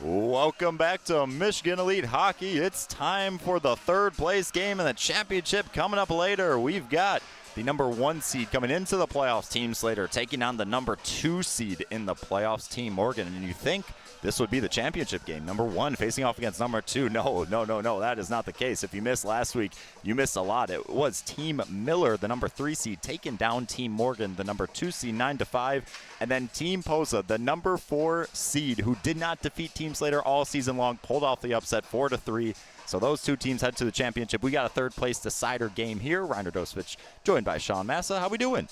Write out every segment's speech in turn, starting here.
Welcome back to Michigan Elite Hockey. It's time for the third place game in the championship. Coming up later, we've got the number 1 seed coming into the playoffs, Team Slater, taking on the number 2 seed in the playoffs, Team Morgan. And you think this would be the championship game, number 1 facing off against number 2. No, that is not the case. If you missed last week, you missed a lot. It was Team Miller, the number 3 seed, taking down Team Morgan, the number 2 seed, 9-5. And then Team Poza, the number 4 seed, who did not defeat Team Slater all season long, pulled off the upset 4-3. So those two teams head to the championship. We got a third place decider game here. Reiner Dosvich joined by Sean Massa. How we doing?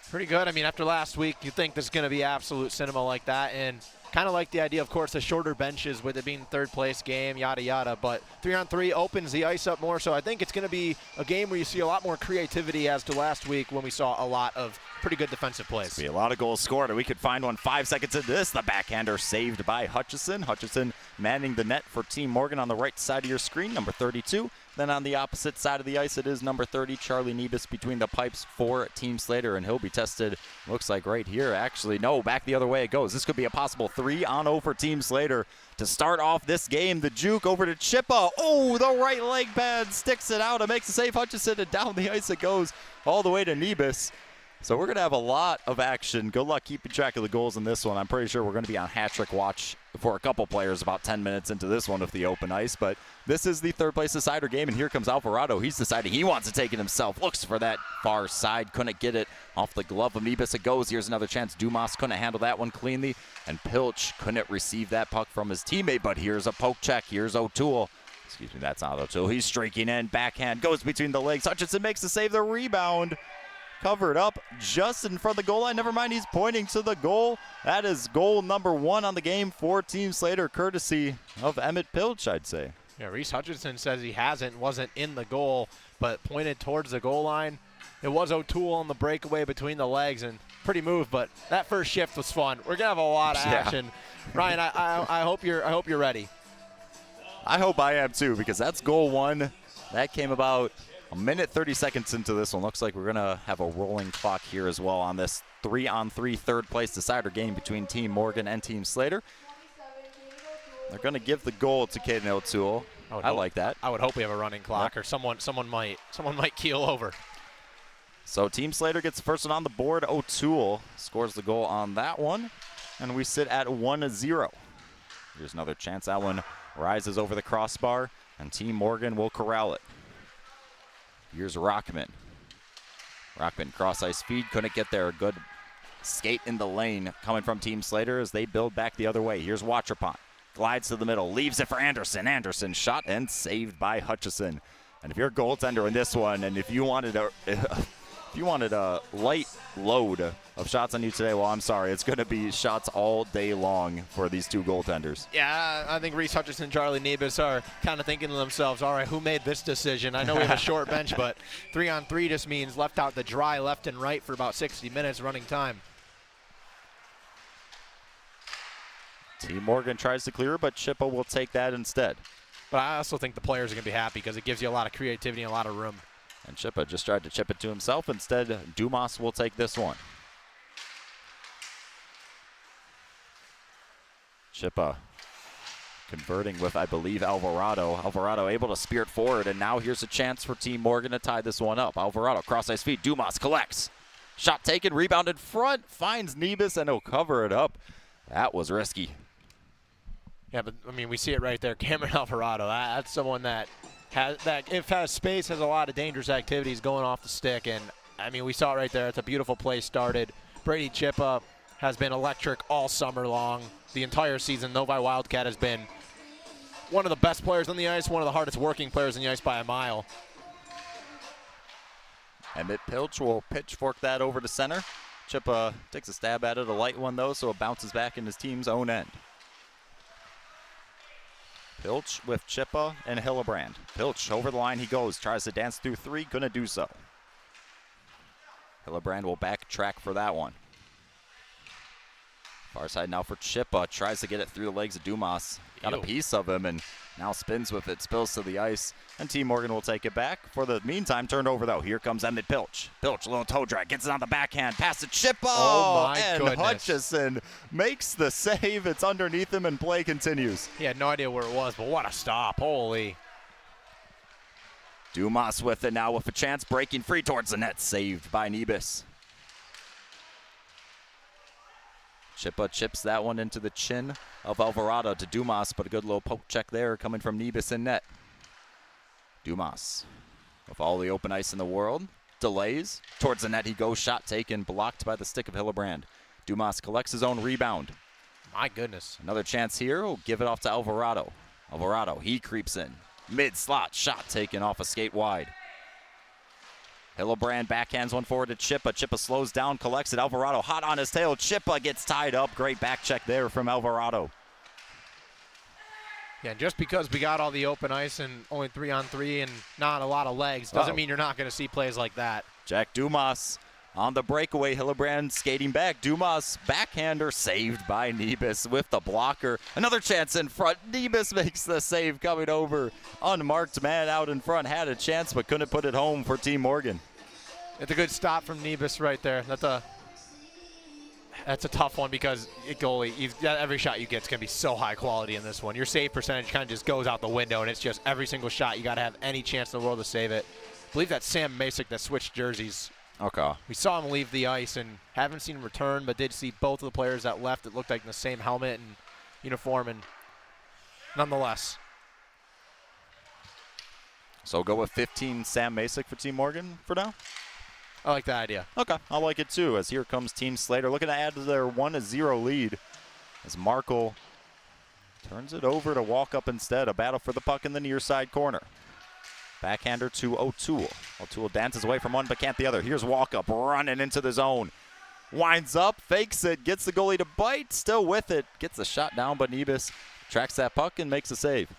Pretty good. I mean, after last week, you think there's going to be absolute cinema like that. And kind of like the idea, of course, the shorter benches with it being third place game, yada, yada. But 3-on-3 opens the ice up more. So I think it's going to be a game where you see a lot more creativity as to last week when we saw a lot of pretty good defensive plays. Be a lot of goals scored, and we could find one 5 seconds into this. The backhander saved by Hutchison. Hutchison manning the net for Team Morgan on the right side of your screen, number 32. Then on the opposite side of the ice, it is number 30, Charlie Nebus, between the pipes for Team Slater, and he'll be tested, looks like right here. Actually, no, back the other way it goes. This could be a possible 3-on-0 for Team Slater to start off this game. The juke over to Chippa. Oh, the right leg pad sticks it out and makes a save. Hutchison, and down the ice it goes all the way to Nebus. So we're going to have a lot of action. Good luck keeping track of the goals in this one. I'm pretty sure we're going to be on hat-trick watch for a couple players about 10 minutes into this one with the open ice. But this is the third place decider game, and here comes Alvarado. He's deciding he wants to take it himself. Looks for that far side. Couldn't get it off the glove of Nebus. It goes. Here's another chance. Dumas couldn't handle that one cleanly, and Pilch couldn't receive that puck from his teammate. But here's a poke check. Here's O'Toole. Excuse me, that's not O'Toole. He's streaking in. Backhand goes between the legs. Hutchinson makes the save. The rebound covered up just in front of the goal line. Never mind, he's pointing to the goal. That is goal number 1 on the game for Team Slater, courtesy of Emmett Pilch, I'd say. Yeah, Reese Hutchinson says he wasn't in the goal, but pointed towards the goal line. It was O'Toole on the breakaway between the legs, and pretty move, but that first shift was fun. We're gonna have a lot of action. Ryan, I hope you're ready. I hope I am too, because that's goal 1. That came about a minute 30 seconds into this one. Looks like we're going to have a rolling clock here as well on this 3-on-3 third place decider game between Team Morgan and Team Slater. They're going to give the goal to Caden O'Toole. I like that. I would hope we have a running clock, or someone might keel over. So Team Slater gets the first one on the board. O'Toole scores the goal on that one, and we sit at 1-0. Here's another chance. That one rises over the crossbar, and Team Morgan will corral it. Here's Rockman. Rockman cross-ice feed, couldn't get there. A good skate in the lane coming from Team Slater as they build back the other way. Here's Watrapont. Glides to the middle, leaves it for Anderson. Anderson shot and saved by Hutchison. And if you're a goaltender in this one, and if you wanted a light load of shots on you today, well, I'm sorry. It's going to be shots all day long for these two goaltenders. Yeah, I think Reese Hutchinson and Charlie Nebus are kind of thinking to themselves, all right, who made this decision? I know we have a short bench, but 3-on-3 just means left out the dry left and right for about 60 minutes running time. Team Morgan tries to clear, but Chippa will take that instead. But I also think the players are going to be happy because it gives you a lot of creativity and a lot of room. And Chippa just tried to chip it to himself. Instead, Dumas will take this one. Chippa converting with, I believe, Alvarado. Alvarado able to spear it forward, and now here's a chance for Team Morgan to tie this one up. Alvarado, cross-ice feed. Dumas collects. Shot taken, rebound in front, finds Nebus, and he'll cover it up. That was risky. Yeah, but, I mean, we see it right there. Cameron Alvarado, that's someone that if has space, has a lot of dangerous activities going off the stick. And, I mean, we saw it right there. It's a beautiful play started. Brady Chippa has been electric all summer long. The entire season, Novi Wildcat has been one of the best players on the ice, one of the hardest working players on the ice by a mile. Emmett Pilch will pitchfork that over to center. Chippa takes a stab at it, a light one though, so it bounces back in his team's own end. Pilch with Chippa and Hillebrand. Pilch over the line he goes, tries to dance through 3, gonna do so. Hillebrand will backtrack for that one. Far side now for Chippa. Tries to get it through the legs of Dumas. Got a piece of him and now spins with it. Spills to the ice. And Team Morgan will take it back. For the meantime, turned over though. Here comes Emmett Pilch. Pilch, a little toe drag. Gets it on the backhand. Pass to Chippa. Oh my and goodness. Hutchison makes the save. It's underneath him and play continues. He had no idea where it was, but what a stop. Holy. Dumas with it now with a chance. Breaking free towards the net. Saved by Nebus. Chippa chips that one into the chin of Alvarado to Dumas, but a good little poke check there coming from Nebus in net. Dumas, with all the open ice in the world, delays. Towards the net he goes, shot taken, blocked by the stick of Hillebrand. Dumas collects his own rebound. My goodness. Another chance here, will give it off to Alvarado. Alvarado, he creeps in. Mid-slot, shot taken off a skate wide. Hillebrand backhands one forward to Chippa. Chippa slows down, collects it. Alvarado hot on his tail. Chippa gets tied up. Great back check there from Alvarado. Yeah, just because we got all the open ice and only 3-on-3 and not a lot of legs doesn't mean you're not going to see plays like that. Jack Dumas on the breakaway. Hillebrand skating back. Dumas backhander saved by Nebus with the blocker. Another chance in front. Nebus makes the save coming over. Unmarked man out in front. Had a chance but couldn't put it home for Team Morgan. It's a good stop from Nebus right there. That's a tough one because goalie, every shot you get is going to be so high quality in this one. Your save percentage kind of just goes out the window, and it's just every single shot you got to have any chance in the world to save it. I believe that's Sam Masick that switched jerseys. Okay. We saw him leave the ice and haven't seen him return, but did see both of the players that left that looked like in the same helmet and uniform, and nonetheless. So go with 15 Sam Masick for Team Morgan for now? I like that idea. Okay, I like it too, as here comes Team Slater looking to add to their 1-0 lead as Markle turns it over to walk up instead. A battle for the puck in the near side corner. Backhander to O'Toole. O'Toole dances away from one but can't the other. Here's Walkup running into the zone. Winds up, fakes it, gets the goalie to bite, still with it. Gets the shot down, but Nebus tracks that puck and makes a save.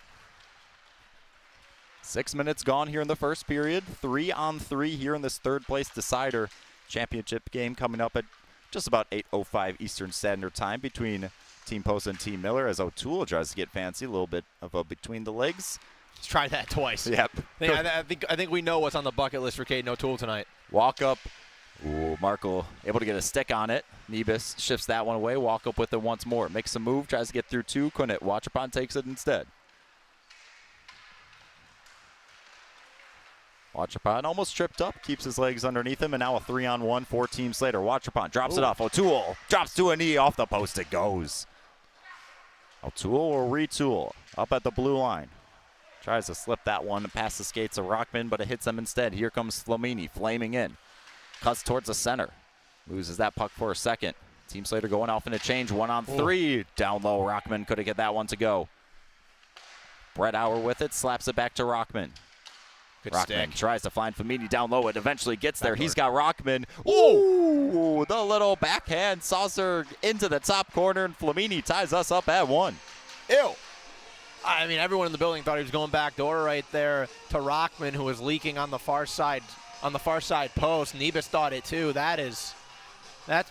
6 minutes gone here in the first period. 3-on-3 here in this third place decider championship game coming up at just about 8:05 Eastern Standard Time between Team Post and Team Miller as O'Toole tries to get fancy, a little bit of a between the legs. Let's try that twice. Yep. I think we know what's on the bucket list for Caden O'Toole tonight. Walk up. Ooh, Markle able to get a stick on it. Nebus shifts that one away. Walk up with it once more. Makes a move. Tries to get through two. Couldn't. Watchapon takes it instead. Watchapon almost tripped up. Keeps his legs underneath him. And now a 3-on-1 for Team Slater. Watchapon drops it off. O'Toole drops to a knee. Off the post it goes. O'Toole or retool up at the blue line. Tries to slip that one past the skates of Rockman, but it hits him instead. Here comes Flamini flaming in. Cuts towards the center. Loses that puck for a second. Team Slater going off in a change. 1-on-3. Down low. Rockman couldn't get that one to go. Brett Auer with it. Slaps it back to Rockman. Good Rockman stick. tries to find Flamini down low. It eventually gets there. He's got Rockman. Ooh! The little backhand saucer into the top corner, and Flamini ties us up at 1. Ew. I mean, everyone in the building thought he was going back door right there to Rockman, who was leaking on the far side post. Nebus thought it too. That's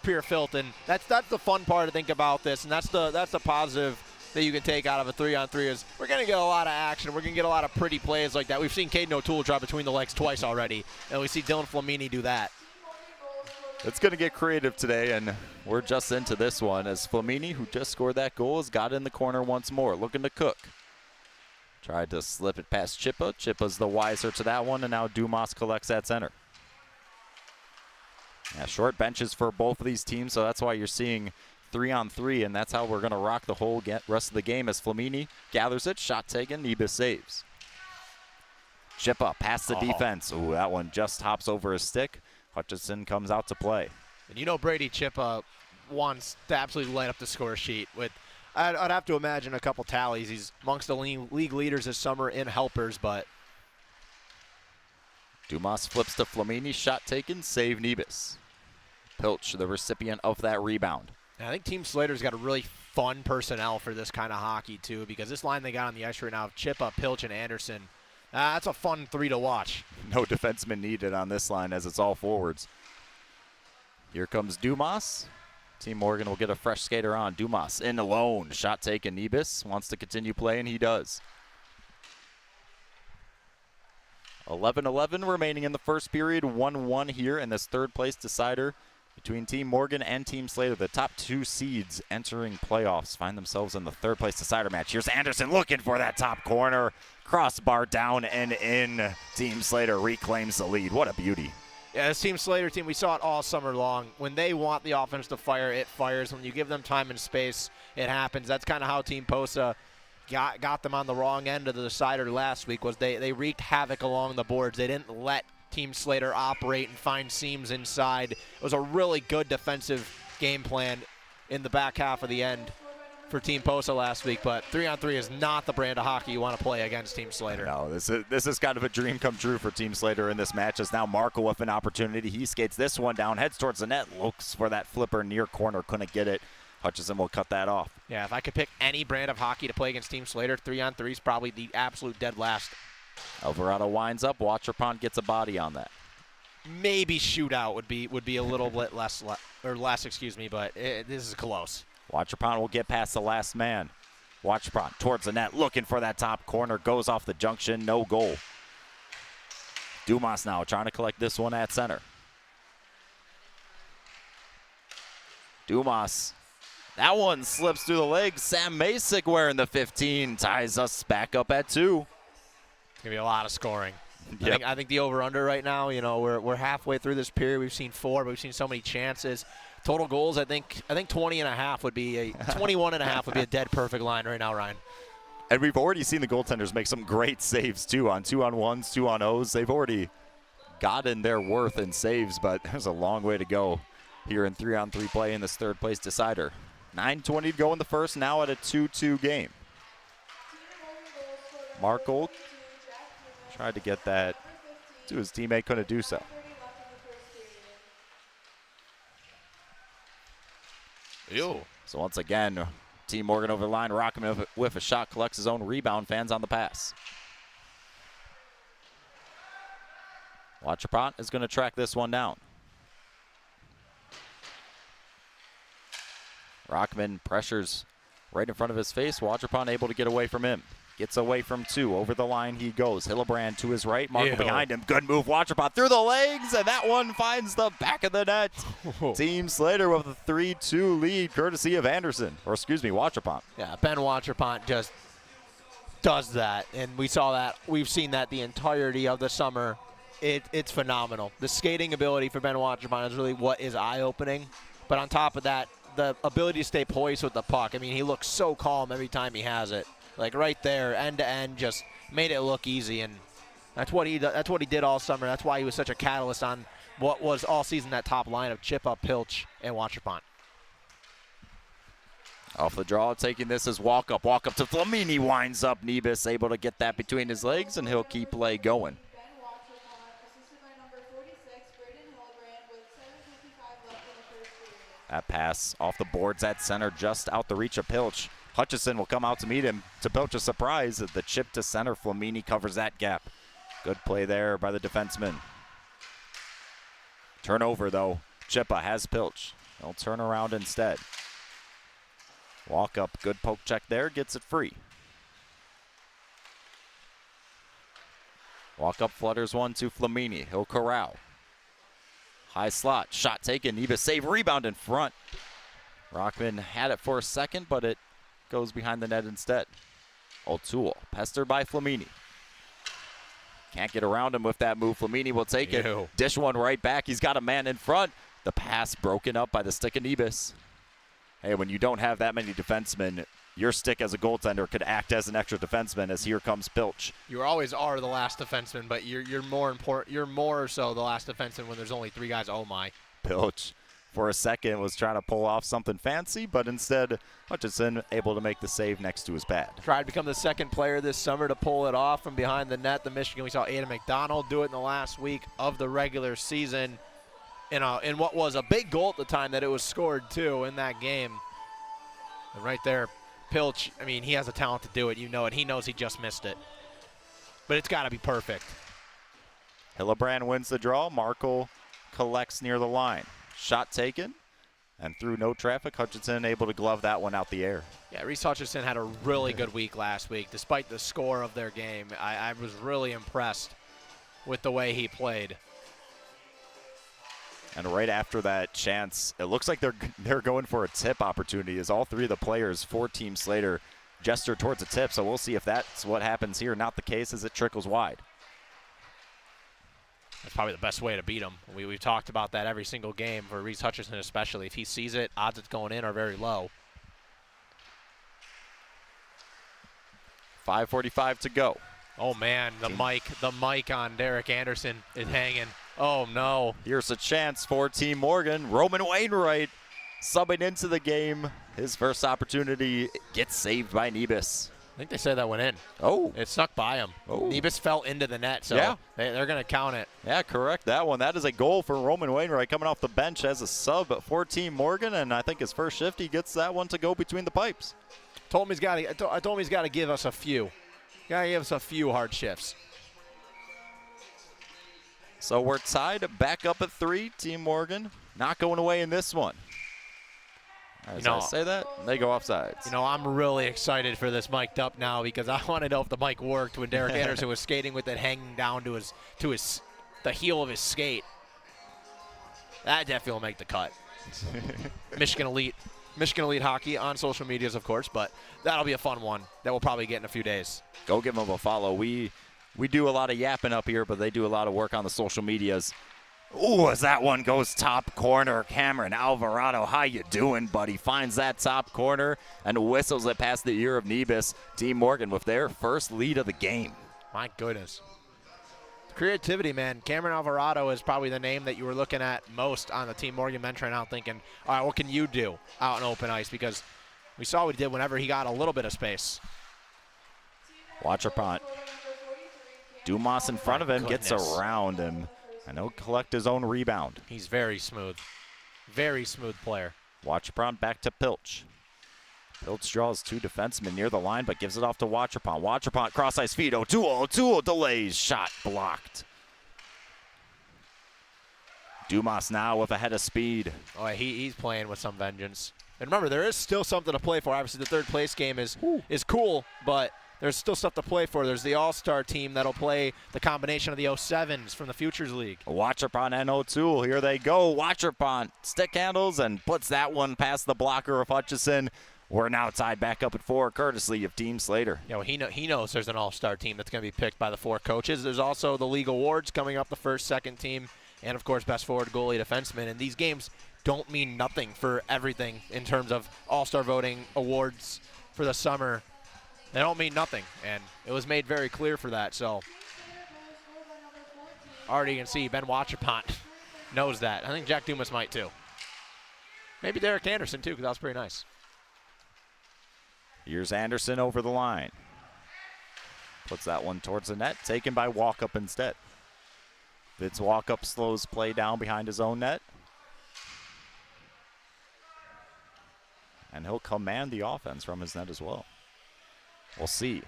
pure filth, and that's the fun part to think about this, and that's the positive that you can take out of a 3-on-3 is we're going to get a lot of action. We're going to get a lot of pretty plays like that. We've seen Caden O'Toole drop between the legs twice already, and we see Dylan Flamini do that. It's going to get creative today, and we're just into this one as Flamini, who just scored that goal, has got in the corner once more, looking to cook. Tried to slip it past Chippa. Chippa's the wiser to that one, and now Dumas collects at center. Yeah, short benches for both of these teams, so that's why you're seeing 3-on-3, and that's how we're going to rock the whole rest of the game as Flamini gathers it. Shot taken. Nebus saves. Chippa past the defense. Ooh, that one just hops over his stick. Hutchison comes out to play. And you know Brady Chippa wants to absolutely light up the score sheet with I'd have to imagine a couple tallies. He's amongst the league leaders this summer in helpers, but Dumas flips to Flamini. Shot taken. Save Nebus. Pilch, the recipient of that rebound. I think Team Slater's got a really fun personnel for this kind of hockey, too, because this line they got on the ice right now, Chippa, Pilch, and Anderson, that's a fun three to watch. No defenseman needed on this line as it's all forwards. Here comes Dumas. Team Morgan will get a fresh skater on. Dumas in alone. Shot taken. Nebus wants to continue playing. He does. 11-11 remaining in the first period. 1-1 here in this third place decider between Team Morgan and Team Slater. The top two seeds entering playoffs find themselves in the third place decider match. Here's Anderson looking for that top corner. Crossbar down and in. Team Slater reclaims the lead. What a beauty. Yeah, this Team Slater team, we saw it all summer long. When they want the offense to fire, it fires. When you give them time and space, it happens. That's kind of how Team Posa got them on the wrong end of the decider last week. Was they wreaked havoc along the boards. They didn't let Team Slater operate and find seams inside. It was a really good defensive game plan in the back half of the end for Team Posa last week, but 3-on-3 is not the brand of hockey you want to play against Team Slater. No, this is kind of a dream come true for Team Slater in this match, as now Marco with an opportunity. He skates this one down, heads towards the net, looks for that flipper near corner, couldn't get it. Hutchison will cut that off. Yeah, if I could pick any brand of hockey to play against Team Slater, 3-on-3 is probably the absolute dead last. Alvarado winds up. Waterpond gets a body on that. Maybe shootout would be a little bit less, excuse me, but this is close. Waterpond will get past the last man. Waterpond towards the net, looking for that top corner, goes off the junction, no goal. Dumas now trying to collect this one at center. Dumas, that one slips through the legs. Sam Masick wearing the 15 ties us back up at 2. It's gonna be a lot of scoring. Yep. I think the over/under right now. You know, we're halfway through this period. We've seen 4, but we've seen so many chances. Total goals, I think 20.5 would be a 21.5 would be a dead perfect line right now, Ryan. And we've already seen the goaltenders make some great saves too on 2-on-1s, 2-on-0s. They've already gotten their worth in saves, but there's a long way to go here in 3-on-3 play in this third place decider. 9:20 to go in the first, now at a 2-2 game. Markle tried to get that to his teammate, couldn't do so. Ew. So once again, Team Morgan over the line. Rockman with a shot, collects his own rebound, fans on the pass. Waterpont is going to track this one down. Rockman pressures right in front of his face. Waterpont able to get away from him. Gets away from 2. Over the line he goes. Hillebrand to his right. Marco behind him. Good move. Waterpont through the legs, and that one finds the back of the net. Team Slater with a 3-2 lead, courtesy of Anderson. Or excuse me, Waterpont. Yeah, Ben Waterpont just does that, and we saw that. We've seen that the entirety of the summer. It's phenomenal. The skating ability for Ben Waterpont is really what is eye-opening. But on top of that, the ability to stay poised with the puck. I mean, he looks so calm every time he has it. Like right there, end to end, just made it look easy, and that's what he did all summer. That's why he was such a catalyst on what was all season that top line of Chippa, Pilch, and Waterpont. Off the draw, taking this as walk up to Flamini, winds up. Nebus able to get that between his legs, and he'll keep play going. That pass off the boards at center, just out the reach of Pilch. Hutchison will come out to meet him. To Pilch's surprise, the chip to center. Flamini covers that gap. Good play there by the defenseman. Turnover, though. Chippa has Pilch. They'll turn around instead. Walk up. Good poke check there. Gets it free. Walk up flutters one to Flamini. He'll corral. High slot. Shot taken. Nebus save. Rebound in front. Rockman had it for a second, but it goes behind the net instead. O'Toole, pestered by Flamini. Can't get around him with that move. Flamini will take it. Dish one right back. He's got a man in front. The pass broken up by the stick of Nebus. Hey, when you don't have that many defensemen, your stick as a goaltender could act as an extra defenseman, as here comes Pilch. You always are the last defenseman, but you're more important. You're more so the last defenseman when there's only 3 guys. Oh my. Pilch, for a second, was trying to pull off something fancy, but instead Hutchison able to make the save next to his pad. Tried to become the second player this summer to pull it off from behind the net. The Michigan, we saw Adam McDonald do it in the last week of the regular season in what was a big goal at the time that it was scored too in that game. And right there, Pilch, I mean, he has the talent to do it. You know it. He knows he just missed it. But it's got to be perfect. Hillebrand wins the draw. Markle collects near the line. Shot taken. And through no traffic, Hutchinson able to glove that one out the air. Yeah, Reese Hutchinson had a really good week last week. Despite the score of their game, I was really impressed with the way he played. And right after that chance, it looks like they're going for a tip opportunity as all three of the players for Team Slater gesture towards a tip. So we'll see if that's what happens here. Not the case as it trickles wide. That's probably the best way to beat him. We've talked about that every single game for Reese Hutchinson especially. If he sees it, odds it's going in are very low. 5:45 to go. Oh, man, the mic on Derek Anderson is hanging. Oh, no. Here's a chance for Team Morgan. Roman Wainwright subbing into the game. His first opportunity gets saved by Nebus. I think they said that went in. Oh. It snuck by him. Oh. Nebus fell into the net, so yeah. they're going to count it. Yeah, correct that one. That is a goal for Roman Wainwright coming off the bench as a sub for Team Morgan, and I think his first shift, he gets that one to go between the pipes. I told him he's got to give us a few. Got to give us a few hard shifts. So we're tied back up at 3. Team Morgan not going away in this one. As I say that, they go offsides. You know, I'm really excited for this mic'd up now because I want to know if the mic worked when Derek Anderson was skating with it hanging down to the heel of his skate. That definitely will make the cut. Michigan Elite Hockey on social medias, of course, but that'll be a fun one that we'll probably get in a few days. Go give them a follow. We do a lot of yapping up here, but they do a lot of work on the social medias. Ooh, as that one goes top corner, Cameron Alvarado, how you doing, buddy? Finds that top corner and whistles it past the ear of Nebus. Team Morgan with their first lead of the game. My goodness. Creativity, man. Cameron Alvarado is probably the name that you were looking at most on the Team Morgan bench right now, thinking, all right, what can you do out in open ice? Because we saw what he did whenever he got a little bit of space. Watcherpont. Dumas in front of him, gets around him. And he'll collect his own rebound. He's very smooth. Very smooth player. Watcherpont back to Pilch. Pilch draws 2 defensemen near the line, but gives it off to Watcherpont. Watcherpont cross-ice feed. O'Toole delays. Shot blocked. Dumas now with a head of speed. Oh, he's playing with some vengeance. And remember, there is still something to play for. Obviously, the third place game is cool, but there's still stuff to play for. There's the All-Star team that'll play the combination of the 07s from the Futures League. Watcherpont and O'Toole, here they go. Watcherpont stick handles and puts that one past the blocker of Hutchison. We're now tied back up at 4, courtesy of Team Slater. Yeah, well, he knows there's an All-Star team that's going to be picked by the 4 coaches. There's also the league awards coming up, the first, second team, and, of course, best forward, goalie, defenseman. And these games don't mean nothing for everything in terms of All-Star voting awards for the summer. They don't mean nothing, and it was made very clear for that. So already you can see Ben Watcherpont knows that. I think Jack Dumas might too. Maybe Derek Anderson too, because that was pretty nice. Here's Anderson over the line. Puts that one towards the net, taken by Walkup instead. Vince Walkup slows play down behind his own net. And he'll command the offense from his net as well. We'll see.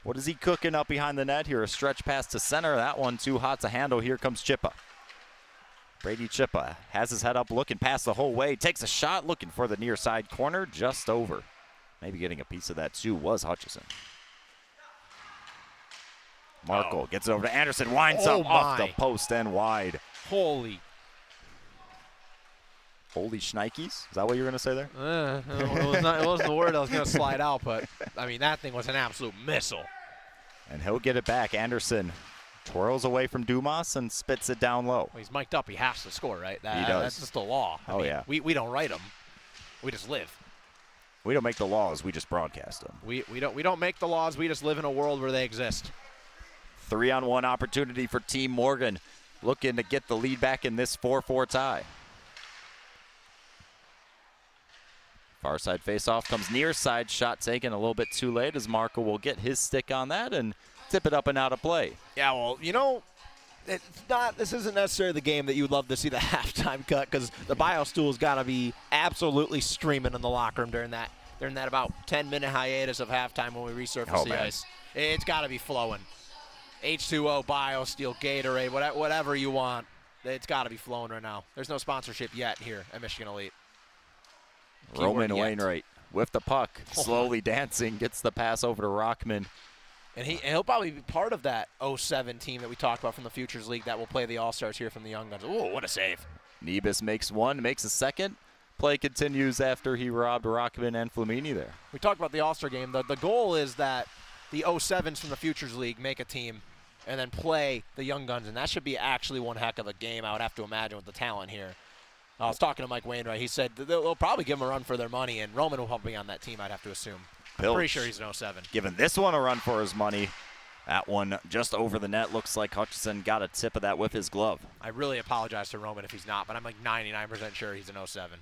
What is he cooking up behind the net here? A stretch pass to center. That one too hot to handle. Here comes Chippa. Brady Chippa has his head up, looking past the whole way. Takes a shot, looking for the near side corner, just over. Maybe getting a piece of that too was Hutchison. Markle gets it over to Anderson. Winds up off the post and wide. Holy shnikes? Is that what you were going to say there? It wasn't the word I was going to slide out, but, I mean, that thing was an absolute missile. And he'll get it back. Anderson twirls away from Dumas and spits it down low. Well, he's mic'd up. He has to score, right? He does. That's just the law. I mean, yeah. We don't write them. We just live. We don't make the laws. We just broadcast them. We don't make the laws. We just live in a world where they exist. 3-on-1 opportunity for Team Morgan, looking to get the lead back in this 4-4 tie. Far side faceoff comes near side, shot taken a little bit too late as Marco will get his stick on that and tip it up and out of play. Yeah, well, you know, this isn't necessarily the game that you'd love to see the halftime cut, because the Biostool's got to be absolutely streaming in the locker room during that about 10-minute hiatus of halftime when we resurface the ice. It's got to be flowing. H2O, BioSteel, Gatorade, whatever you want. It's got to be flowing right now. There's no sponsorship yet here at Michigan Elite. Roman Keyword yet. Wainwright with the puck, slowly dancing, gets the pass over to Rockman. And he'll probably be part of that 07 team that we talked about from the Futures League that will play the All-Stars here from the Young Guns. Ooh, what a save. Nebus makes one, makes a second. Play continues after he robbed Rockman and Flamini there. We talked about the All-Star game. The goal is that the 07s from the Futures League make a team and then play the Young Guns, and that should be actually one heck of a game, I would have to imagine, with the talent here. I was talking to Mike Wainwright. He said they'll probably give him a run for their money, and Roman will probably be on that team, I'd have to assume. I'm pretty sure he's an 07. Giving this one a run for his money. That one just over the net. Looks like Hutchison got a tip of that with his glove. I really apologize to Roman if he's not, but I'm like 99% sure he's an 07.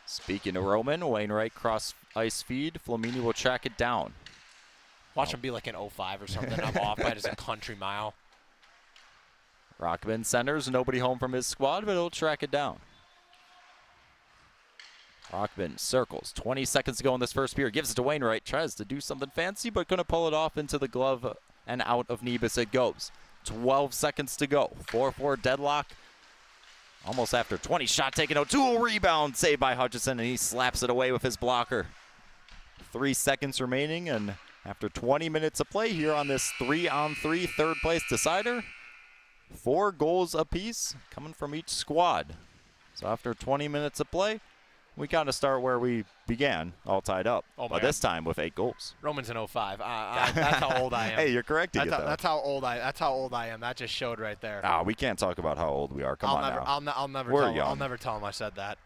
Speaking of Roman, Wainwright cross ice feed. Flamini will track it down. Watch him be like an 05 or something. I'm off by just a country mile. Rockman centers. Nobody home from his squad, but he'll track it down. Rockman circles. 20 seconds to go in this first period. Gives it to Wainwright. Tries to do something fancy, but couldn't pull it off into the glove and out of Nebus it goes. 12 seconds to go. 4-4 deadlock. Almost after 20. Shot taken out. Dual rebound saved by Hutchison, and he slaps it away with his blocker. 3 seconds remaining, and after 20 minutes of play here on this 3-on-3 third place decider, 4 goals apiece coming from each squad. So after 20 minutes of play, we kind of start where we began, all tied up. But this time with 8 goals. Roman's an 05. That's how old I am. Hey, you're correcting it, though. That's how old I am. That just showed right there. We can't talk about how old we are. Come on now. I'll never tell him I said that.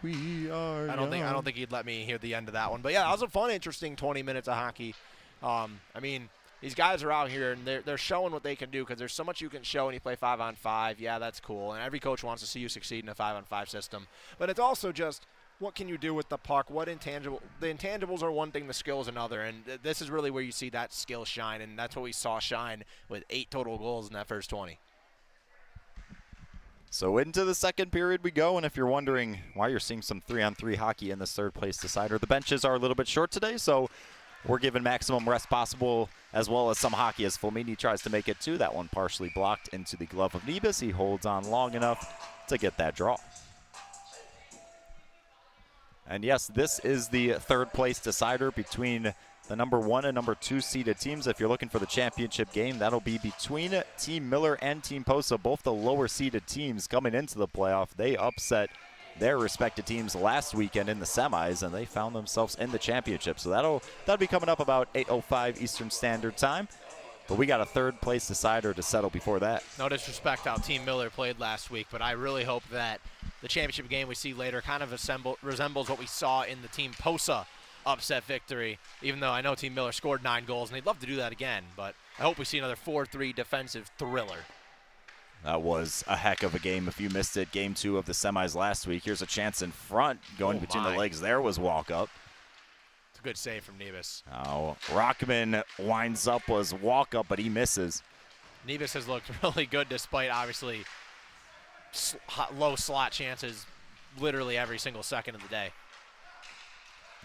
We are I don't think he'd let me hear the end of that one. But yeah, that was a fun, interesting 20 minutes of hockey. I mean, these guys are out here and they're showing what they can do because there's so much you can show when you play 5-on-5. Yeah, that's cool. And every coach wants to see you succeed in a 5-on-5 system. But it's also just, what can you do with the puck? The intangibles are one thing, the skill is another, and this is really where you see that skill shine, and that's what we saw shine with 8 total goals in that first 20. So into the second period we go, and if you're wondering why you're seeing some 3-on-3 hockey in this third place decider, the benches are a little bit short today, so we're given maximum rest possible, as well as some hockey as Flamini tries to make it 2. That one partially blocked into the glove of Nebus. He holds on long enough to get that draw. And yes, this is the third place decider between the number 1 and number 2 seeded teams. If you're looking for the championship game, that'll be between Team Miller and Team Posa, both the lower seeded teams coming into the playoff. They upset their respective teams last weekend in the semis, and they found themselves in the championship. So that'll be coming up about 8:05 Eastern Standard Time. But we got a third place decider to settle before that. No disrespect how Team Miller played last week, but I really hope that the championship game we see later kind of resembles what we saw in the Team Posa upset victory, even though I know Team Miller scored 9 goals, and they'd love to do that again. But I hope we see another 4-3 defensive thriller. That was a heck of a game. If you missed it, game 2 of the semis last week. Here's a chance in front. Going between the legs there was walk up. It's a good save from Nebus. Oh, Rockman winds up, was walk up, but he misses. Nebus has looked really good despite obviously low slot chances literally every single second of the day.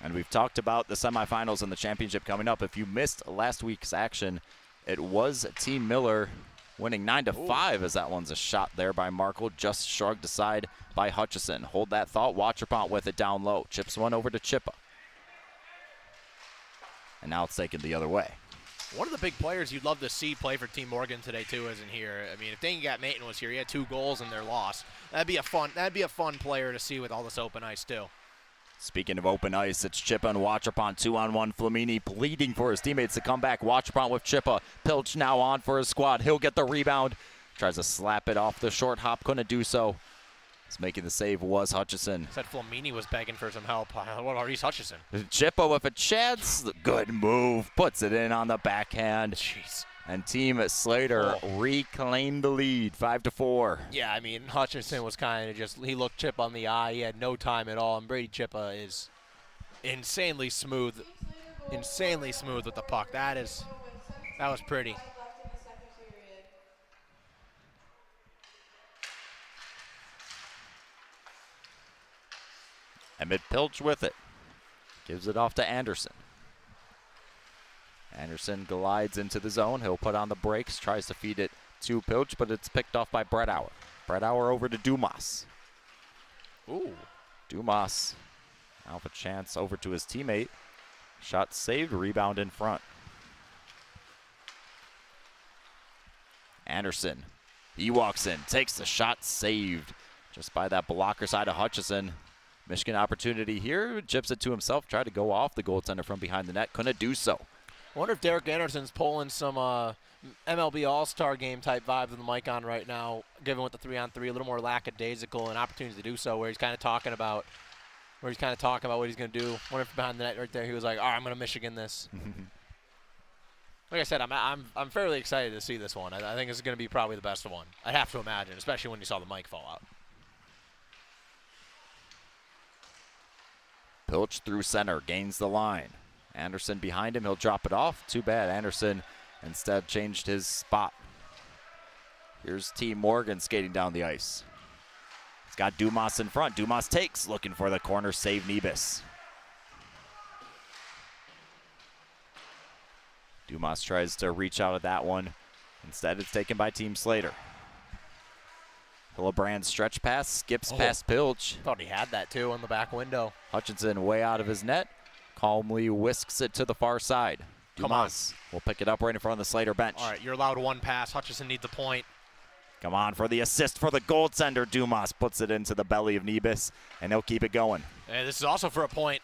And we've talked about the semifinals and the championship coming up. If you missed last week's action, it was Team Miller winning 9-5 as that one's a shot there by Markle, just shrugged aside by Hutchison. Hold that thought. Waterpont with it down low. Chips one over to Chippa. And now it's taken the other way. One of the big players you'd love to see play for Team Morgan today too isn't here. I mean, if Dane Mayton was here, he had 2 goals in their loss. That'd be a fun player to see with all this open ice too. Speaking of open ice, it's Chippa and Waterpont 2-on-1. Flamini pleading for his teammates to come back. Waterpont with Chippa. Pilch now on for his squad. He'll get the rebound. Tries to slap it off the short hop. Couldn't do so. Making the save was Hutchison. Said Flamini was begging for some help. What about Reese Hutchison? Chippa with a chance. Good move. Puts it in on the backhand. Jeez. And Team Slater reclaimed the lead, 5-4. Yeah, I mean, Hutchison was kind of just, he looked Chippa on the eye. He had no time at all. And Brady Chippa is insanely smooth with the puck. That was pretty. Emmett Pilch with it. Gives it off to Anderson. Anderson glides into the zone. He'll put on the brakes, tries to feed it to Pilch, but it's picked off by Brett Auer. Brett Auer over to Dumas. Ooh. Dumas now with a chance over to his teammate. Shot saved, rebound in front. Anderson, he walks in, takes the shot, saved just by that blocker side of Hutchison. Michigan opportunity here, chips it to himself, tried to go off the goaltender from behind the net, couldn't do so. I wonder if Derek Anderson's pulling some MLB All-Star game type vibes with the mic on right now, given with the 3-on-3, a little more lackadaisical and opportunity to do so, where he's kind of talking about what he's going to do. I wonder if behind the net right there he was like, all right, I'm going to Michigan this. Like I said, I'm fairly excited to see this one. I think this is going to be probably the best one. I'd have to imagine, especially when you saw the mic fall out. Pilch through center, gains the line. Anderson behind him, he'll drop it off. Too bad, Anderson instead changed his spot. Here's Team Morgan skating down the ice. He's got Dumas in front. Dumas takes, looking for the corner, save Nebus. Dumas tries to reach out at that one. Instead, it's taken by Team Slater. Hillebrand stretch pass, skips past Pilch. Thought he had that too on the back window. Hutchinson way out of his net. Calmly whisks it to the far side. Dumas will pick it up right in front of the Slater bench. All right, you're allowed one pass. Hutchinson needs a point. Come on for the assist for the goaltender. Dumas puts it into the belly of Nebus, and he'll keep it going. Hey, this is also for a point.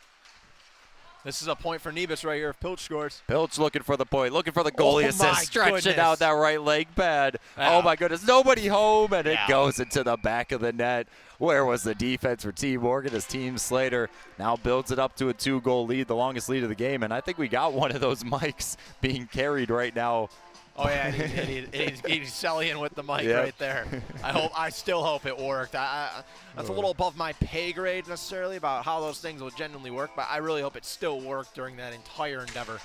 This is a point for Nebus right here if Pilch scores. Pilch looking for the point, looking for the goalie assist, stretching out that right leg pad. Yeah. Oh my goodness, nobody home, and it goes into the back of the net. Where was the defense for Team Morgan as Team Slater now builds it up to a 2-goal lead, the longest lead of the game, and I think we got one of those mics being carried right now. Oh yeah, he's selling with the mic right there. I still hope it worked. That's a little above my pay grade necessarily about how those things will genuinely work, but I really hope it still worked during that entire endeavor.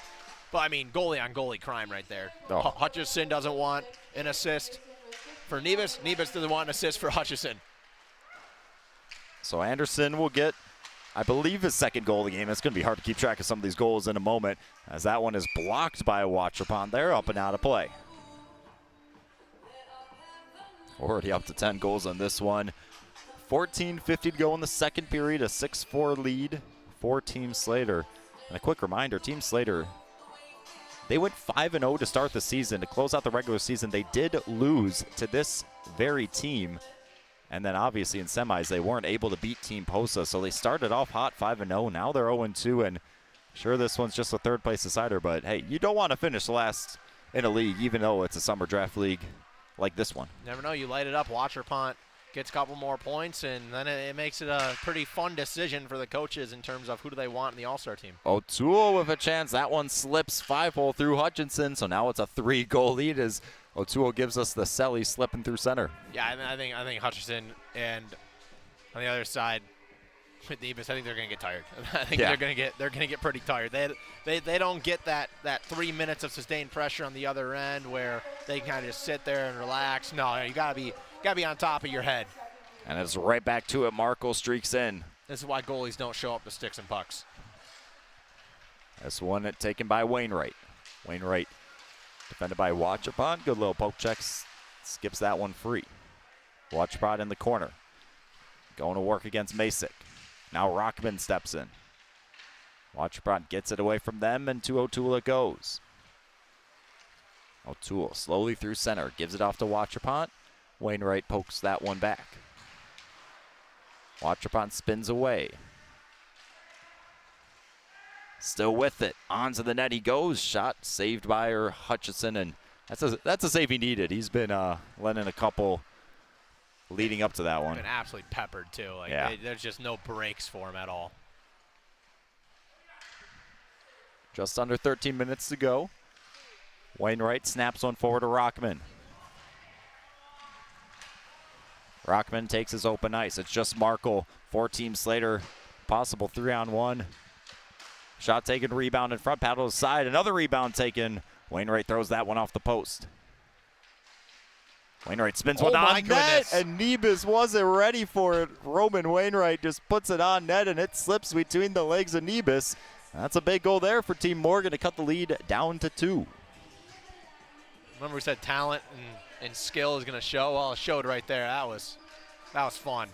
But I mean, goalie on goalie crime right there. Oh. Hutchison doesn't want an assist for Nebus. Nebus doesn't want an assist for Hutchison. So Anderson will get, I believe, his second goal of the game. It's going to be hard to keep track of some of these goals in a moment, as that one is blocked by a Waterpond there, up and out of play. Already up to 10 goals on this one. 14:50 to go in the second period, a 6-4 lead for Team Slater. And a quick reminder, Team Slater, they went 5-0 to start the season. To close out the regular season, they did lose to this very team. And then obviously in semis, they weren't able to beat Team Posa. So they started off hot 5-0. Now they're 0-2. And sure, this one's just a third place decider. But hey, you don't want to finish last in a league, even though it's a summer draft league like this one. Never know. You light it up. Waterpont gets a couple more points. And then it makes it a pretty fun decision for the coaches in terms of who do they want in the All-Star team. O'Toole with a chance. That one slips 5-hole through Hutchinson. So now it's a 3-goal lead as O'Toole gives us the Selly slipping through center. Yeah, I think Hutchinson, and on the other side with Nebus, I think they're going to get tired. I think they're going to get pretty tired. They don't get that 3 minutes of sustained pressure on the other end where they can kind of just sit there and relax. No, you got to be on top of your head. And it's right back to it. Markle streaks in. This is why goalies don't show up to sticks and pucks. This one taken by Wainwright. Wainwright defended by Waterpond. Good little poke checks. Skips that one free. Waterpond in the corner. Going to work against Masick. Now Rockman steps in. Waterpond gets it away from them, and to O'Toole it goes. O'Toole slowly through center. Gives it off to Waterpond. Wainwright pokes that one back. Waterpond spins away. Still with it. Onto the net he goes. Shot saved by Hutchison, and that's a save he needed. He's been letting a couple leading up to that one. Been absolutely peppered too. There's just no breaks for him at all. Just under 13 minutes to go. Wainwright snaps one forward to Rockman. Rockman takes his open ice. It's just Markle for Team Slater. Possible 3-on-1. Shot taken, rebound in front, paddle aside. Another rebound taken. Wainwright throws that one off the post. Wainwright spins one on net, and Nebus wasn't ready for it. Roman Wainwright just puts it on net, and it slips between the legs of Nebus. That's a big goal there for Team Morgan to cut the lead down to 2. Remember we said talent and and skill is going to show. Well, it showed right there. That was fun.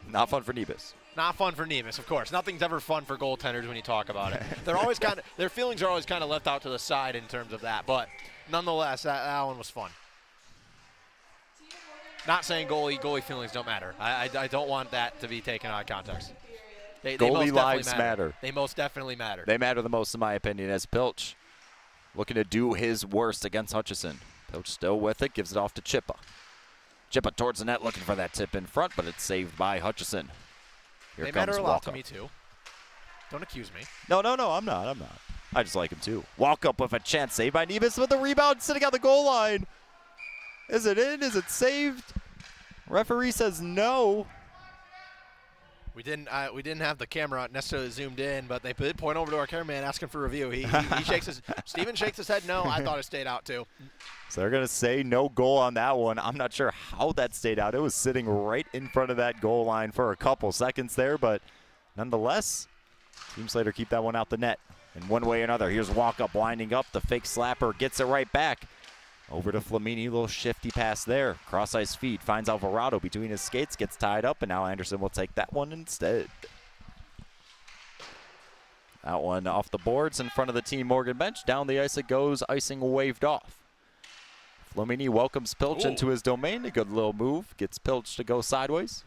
Not fun for Nebus. Not fun for Nevis, of course. Nothing's ever fun for goaltenders when you talk about it. Their feelings are always kind of left out to the side in terms of that. But nonetheless, that one was fun. Not saying goalie feelings don't matter. I don't want that to be taken out of context. They Goalie lives matter. They most definitely matter. They matter the most, in my opinion, as Pilch looking to do his worst against Hutchison. Pilch still with it, gives it off to Chippa. Chippa towards the net, looking for that tip in front, but it's saved by Hutchison. Here they comes matter a lot Walk to Up. me, too. Don't accuse me. No, I'm not. I just like him, too. Walk Up with a chance, saved by Nebus with the rebound, sitting on the goal line. Is it in? Is it saved? Referee says no. We didn't have the camera necessarily zoomed in, but they did point over to our cameraman asking for a review. He shakes his Steven shakes his head no. I thought it stayed out too. So they're going to say no goal on that one. I'm not sure how that stayed out. It was sitting right in front of that goal line for a couple seconds there, but nonetheless, Team Slater keep that one out the net. In one way or another, here's Walk Up winding up. The fake slapper gets it right back. Over to Flamini, little shifty pass there. Cross ice feed, finds Alvarado between his skates, gets tied up, and now Anderson will take that one instead. That one off the boards in front of the Team Morgan bench. Down the ice it goes, icing waved off. Flamini welcomes Pilch into his domain. A good little move, gets Pilch to go sideways.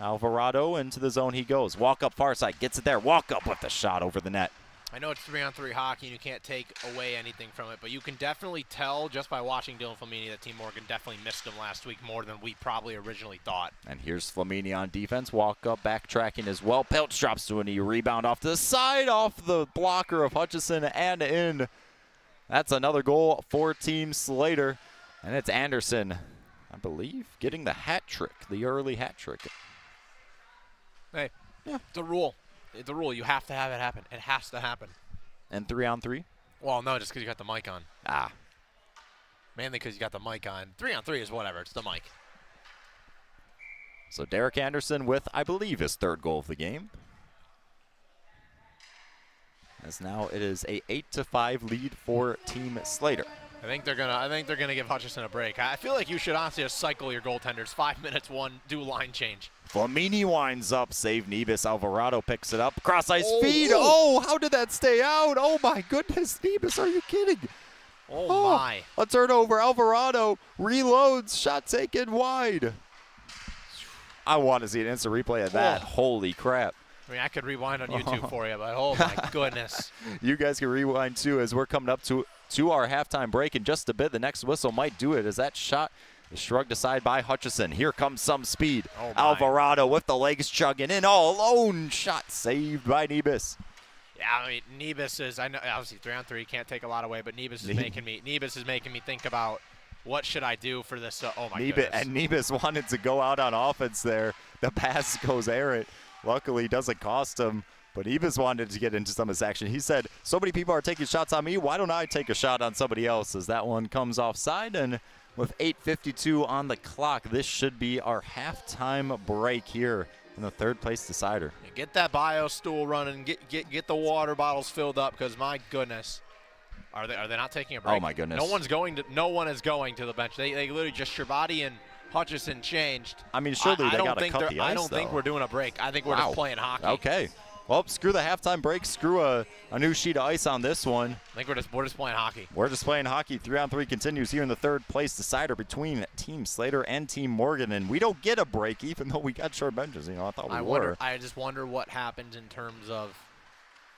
Alvarado into the zone he goes. Walk Up far side, gets it there. Walk Up with the shot over the net. I know it's 3-on-3 hockey and you can't take away anything from it, but you can definitely tell just by watching Dylan Flamini that Team Morgan definitely missed him last week more than we probably originally thought. And here's Flamini on defense. Walk Up, backtracking as well. Pilch drops to a knee. Rebound off to the side, off the blocker of Hutchison and in. That's another goal for Team Slater. And it's Anderson, I believe, getting the hat trick, the early hat trick. Hey, yeah, it's a rule. It's a rule. You have to have it happen. It has to happen. And 3-on-3? Well, no, just because you got the mic on. Ah. Mainly because you got the mic on. 3-on-3 is whatever. It's the mic. So Derek Anderson with, I believe, his third goal of the game. As now it is a 8-5 lead for Team Slater. I think they're gonna give Hutchison a break. I feel like you should honestly just cycle your goaltenders. 5 minutes, one, do line change. Flamini winds up, save Nebus. Alvarado picks it up. Cross ice feed. Oh, how did that stay out? Oh my goodness, Nebus, are you kidding? Oh my. A turnover. Alvarado reloads. Shot taken wide. I want to see an instant replay of that. Holy crap. I mean, I could rewind on YouTube for you, but oh my goodness. You guys can rewind too as we're coming up to our halftime break in just a bit. The next whistle might do it as that shot is shrugged aside by Hutchison. Here comes some speed. Oh Alvarado with the legs chugging in all alone. Shot saved by Nebus. Yeah, I mean, Nebus is, I know, obviously 3-on-3, can't take a lot away, but Nebus is making me think about what should I do for this. Oh my goodness. And Nebus wanted to go out on offense there. The pass goes errant. Luckily, it doesn't cost him. But Nebus wanted to get into some of this action. He said, so many people are taking shots on me. Why don't I take a shot on somebody else? As that one comes offside. And with 8:52 on the clock, this should be our halftime break here in the third place decider. Yeah, get that bio stool running. Get the water bottles filled up because my goodness. Are they not taking a break? Oh my goodness. No one is going to the bench. They literally just Shabati and Hutchison changed. I mean, surely they got to cut the ice, I don't think we're doing a break. I think we're just playing hockey. Okay. Well, screw the halftime break. Screw a new sheet of ice on this one. I think we're just playing hockey. We're just playing hockey. 3-on-3 continues here in the third place decider between Team Slater and Team Morgan. And we don't get a break, even though we got short benches. You know, I thought we were. I just wonder what happens in terms of,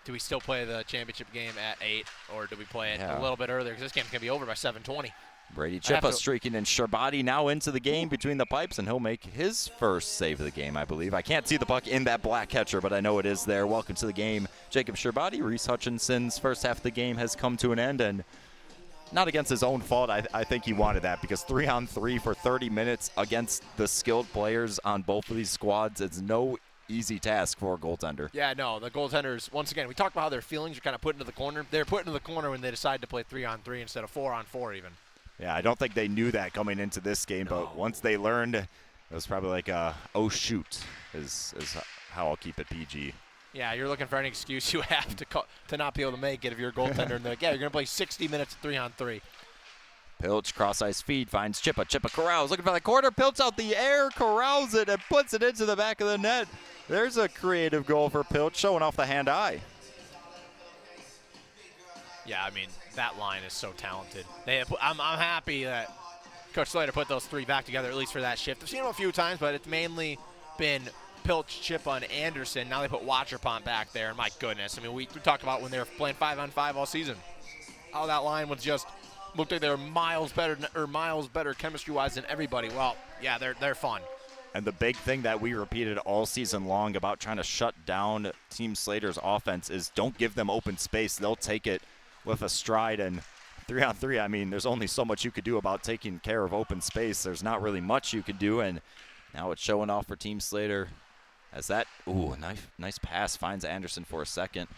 do we still play the championship game at 8, or do we play it a little bit earlier? Because this game's going to be over by 7:20. Brady Chippa streaking in. Sharbati now into the game between the pipes, and he'll make his first save of the game, I believe. I can't see the puck in that black catcher, but I know it is there. Welcome to the game, Jacob Sharbati. Reese Hutchinson's first half of the game has come to an end, and not against his own fault. I think he wanted that because 3-on-3 for 30 minutes against the skilled players on both of these squads, it's no easy task for a goaltender. Yeah, no, the goaltenders, once again, we talked about how their feelings are kind of put into the corner. They're put into the corner when they decide to play 3-on-3 instead of 4-on-4 even. Yeah, I don't think they knew that coming into this game, but once they learned, it was probably like, oh, shoot, is how I'll keep it PG. Yeah, you're looking for any excuse you have to not be able to make it if you're a goaltender. And they're like, yeah, you're going to play 60 minutes of 3-on-3. Pilch, cross-ice feed, finds Chippa. Chippa corrals, looking for the corner. Pilch out the air, corrals it, and puts it into the back of the net. There's a creative goal for Pilch, showing off the hand-eye. Yeah, I mean, that line is so talented. I'm happy that Coach Slater put those three back together, at least for that shift. I've seen them a few times, but it's mainly been Pilch, Chippa, and Anderson. Now they put Watcherpont back there, and my goodness. I mean, we talked about when they were playing 5-on-5 all season, how that line was just looked like they were miles better chemistry-wise than everybody. Well, yeah, they're fun. And the big thing that we repeated all season long about trying to shut down Team Slater's offense is don't give them open space. They'll take it with a stride. And 3-on-3, I mean, there's only so much you could do about taking care of open space. There's not really much you could do. And now it's showing off for Team Slater as that, nice pass finds Anderson for a second.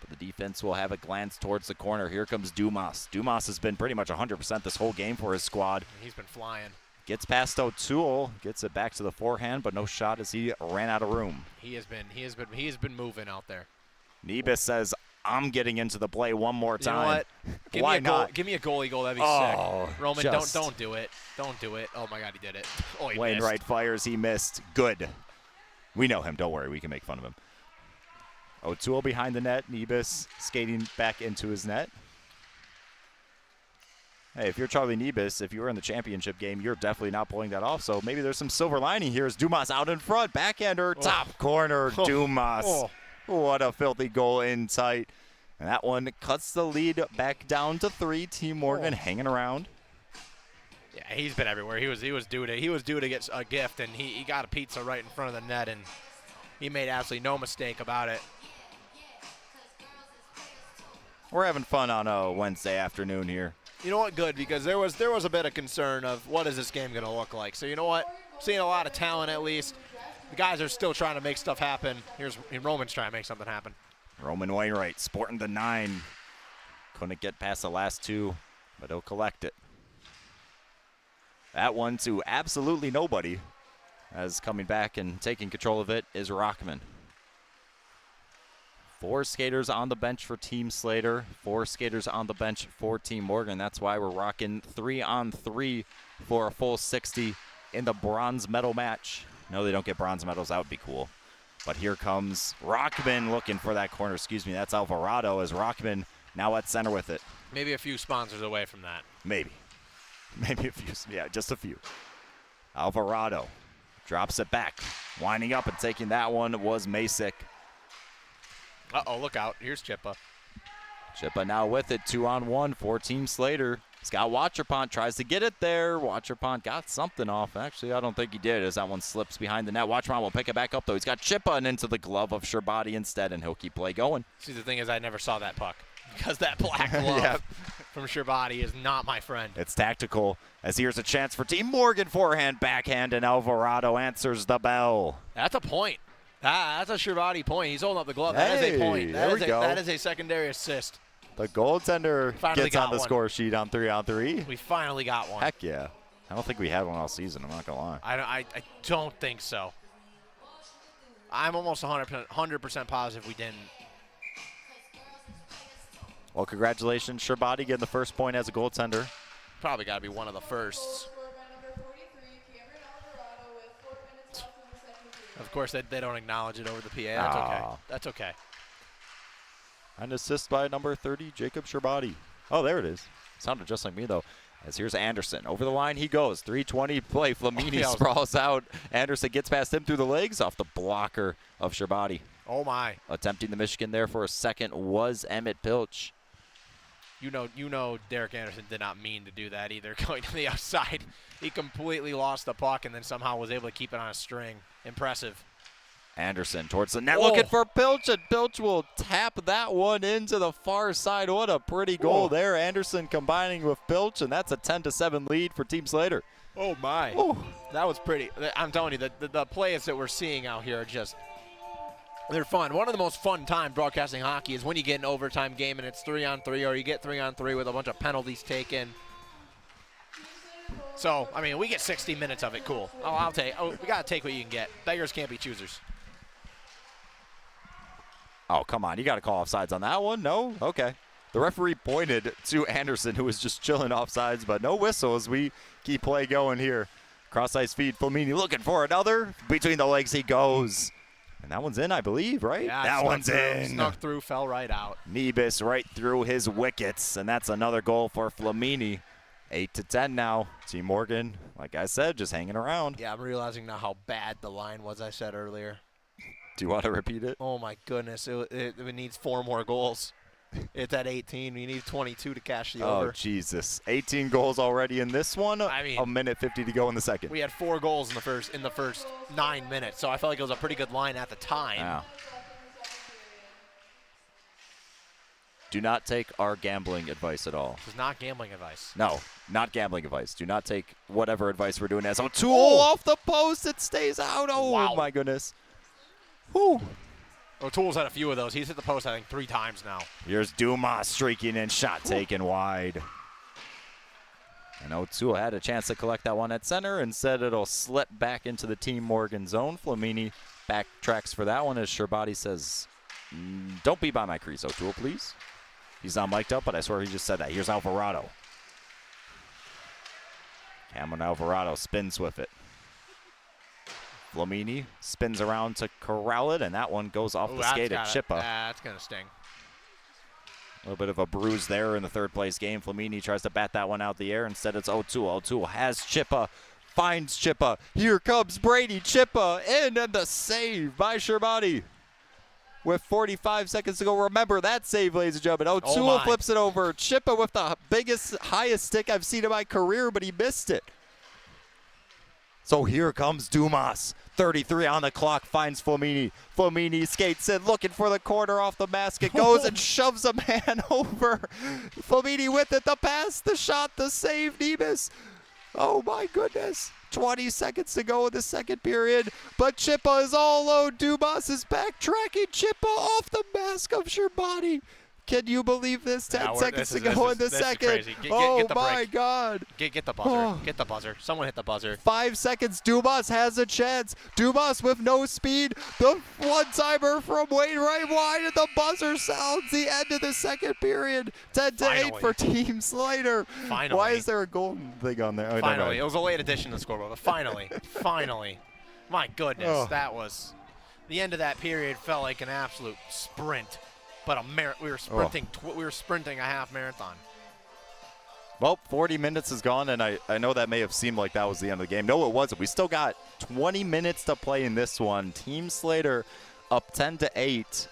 But the defense will have a glance towards the corner. Here comes Dumas. Dumas has been pretty much 100% this whole game for his squad. He's been flying. Gets past O'Toole, gets it back to the forehand, but no shot as he ran out of room. He has been moving out there. Nebus says, I'm getting into the play one more time. You know what? Why not? Give me a goalie goal. That'd be sick. Roman, don't do it. Don't do it. Oh my God, he did it. Oh, he Wainwright missed. fires. He missed. Good. We know him. Don't worry. We can make fun of him. O'Toole behind the net. Nebus skating back into his net. Hey, if you're Charlie Nebus, if you were in the championship game, you're definitely not pulling that off. So maybe there's some silver lining here as Dumas out in front. Backhander, top corner, Dumas. What a filthy goal in tight. And that one cuts the lead back down to 3. Team Morgan hanging around. Yeah, he's been everywhere. He was due to get a gift, and he got a pizza right in front of the net, and he made absolutely no mistake about it. We're having fun on a Wednesday afternoon here. You know what? Good, because there was a bit of concern of what is this game going to look like. So you know what? Seeing a lot of talent at least. The guys are still trying to make stuff happen. Roman's trying to make something happen. Roman Wainwright sporting the 9. Couldn't get past the last 2, but he'll collect it. That one to absolutely nobody, as coming back and taking control of it is Rockman. 4 skaters on the bench for Team Slater, 4 skaters on the bench for Team Morgan. That's why we're rocking 3-on-3 for a full 60 in the bronze medal match. No, they don't get bronze medals. That would be cool. But here comes Rockman looking for that corner. Excuse me, that's Alvarado as Rockman now at center with it. Maybe a few sponsors away from that. Maybe a few. Yeah, just a few. Alvarado drops it back. Winding up and taking that one was Masick. Uh-oh, look out. Here's Chippa. Chippa now with it, 2-on-1 for Team Slater. He's got Watcherpont, tries to get it there. Watcherpont got something off. Actually, I don't think he did as that one slips behind the net. Watcherpont will pick it back up, though. He's got Chippa and into the glove of Sherbati instead, and he'll keep play going. See, the thing is I never saw that puck because that black glove from Sherbati is not my friend. It's tactical, as here's a chance for Team Morgan. Forehand, backhand, and Alvarado answers the bell. That's a point. That's a Sherbati point. He's holding up the glove. Hey, that is a point. That is a secondary assist. The goaltender Finally gets on the one. score sheet on 3-on-3. We finally got one. Heck yeah. I don't think we had one all season. I'm not going to lie. I don't think so. I'm almost 100% positive we didn't. Well, congratulations, Sherbati, getting the first point as a goaltender. Probably got to be one of the firsts. Of course, they don't acknowledge it over the PA. That's okay. That's okay. An assist by number 30, Jacob Sherbati. Oh, there it is. Sounded just like me, though. As here's Anderson. Over the line he goes. 3:20 play. Flamini sprawls out. Anderson gets past him through the legs off the blocker of Sherbati. Oh, my. Attempting the Michigan there for a second was Emmett Pilch. You know Derek Anderson did not mean to do that either, going to the outside. He completely lost the puck and then somehow was able to keep it on a string. Impressive. Anderson towards the net looking for Pilch, and Pilch will tap that one into the far side. What a pretty goal there. Anderson combining with Pilch, and that's a 10-7 lead for Team Slater. Oh, my. Ooh. That was pretty. I'm telling you, the plays that we're seeing out here are just – they're fun. One of the most fun times broadcasting hockey is when you get an overtime game and it's 3-on-3, or you get 3-on-3 with a bunch of penalties taken. So, I mean, we get 60 minutes of it. Cool. I'll take. Oh, we got to take what you can get. Beggars can't be choosers. Oh, come on. You got to call offsides on that one? No? Okay. The referee pointed to Anderson, who was just chilling offsides, but no whistle as we keep play going here. Cross-ice feed, Flamini looking for another. Between the legs he goes. And that one's in, I believe, right? Yeah, that one's in. Snuck through, fell right out. Nebus right through his wickets, and that's another goal for Flamini. 8-10 now. Team Morgan, like I said, just hanging around. Yeah, I'm realizing now how bad the line was I said earlier. Do you want to repeat it? Oh, my goodness. It needs 4 more goals. It's at 18. We need 22 to cash the over. Oh, Jesus. 18 goals already in this one. I mean, a minute 50 to go in the second. We had 4 goals in the first 9 minutes, so I felt like it was a pretty good line at the time. Yeah. Do not take our gambling advice at all. This is not gambling advice. No, not gambling advice. Do not take whatever advice we're doing as O'Toole off the post. It stays out. Oh, wow. My goodness. Whew. O'Toole's had a few of those. He's hit the post, I think, 3 times now. Here's Dumas streaking in, shot taken wide. And O'Toole had a chance to collect that one at center. Instead, it'll slip back into the Team Morgan zone. Flamini backtracks for that one as Sherbati says, don't be by my crease, O'Toole, please. He's not mic'd up, but I swear he just said that. Here's Alvarado. Cameron Alvarado spins with it. Flamini spins around to corral it, and that one goes off the skate at Chippa. That's going to sting. A little bit of a bruise there in the third place game. Flamini tries to bat that one out the air. Instead, it's O'Toole. O'Toole has Chippa, finds Chippa. Here comes Brady. Chippa in, and the save by Sherbati. With 45 seconds to go. Remember that save, ladies and gentlemen. O'Toole flips it over. Chippa with the biggest, highest stick I've seen in my career, but he missed it. So here comes Dumas. 33 on the clock, finds Flamini. Flamini skates in, looking for the corner off the basket. Goes and shoves a man over. Flamini with it, the pass, the shot, the save, Nebus. Oh my goodness. 20 seconds to go in the second period. But Chippa is all alone. Dumas is backtracking. Chippa off the mask of Sherbati. Can you believe this? 10 seconds to go in the second. Oh, my God. Get the buzzer. Get the buzzer. Someone hit the buzzer. 5 seconds. Dumas has a chance. Dumas with no speed. The one-timer from Wainwright wide, and the buzzer sounds the end of the second period. 10-8 for Team Slater. Finally. Why is there a golden thing on there? Oh, finally. It was a late addition to the scoreboard, but finally. Finally. My goodness. That was – the end of that period felt like an absolute sprint. But we were sprinting. We were sprinting a half marathon. Well, 40 minutes is gone, and I know that may have seemed like that was the end of the game. No, it wasn't. We still got 20 minutes to play in this one. Team Slater up 10-8.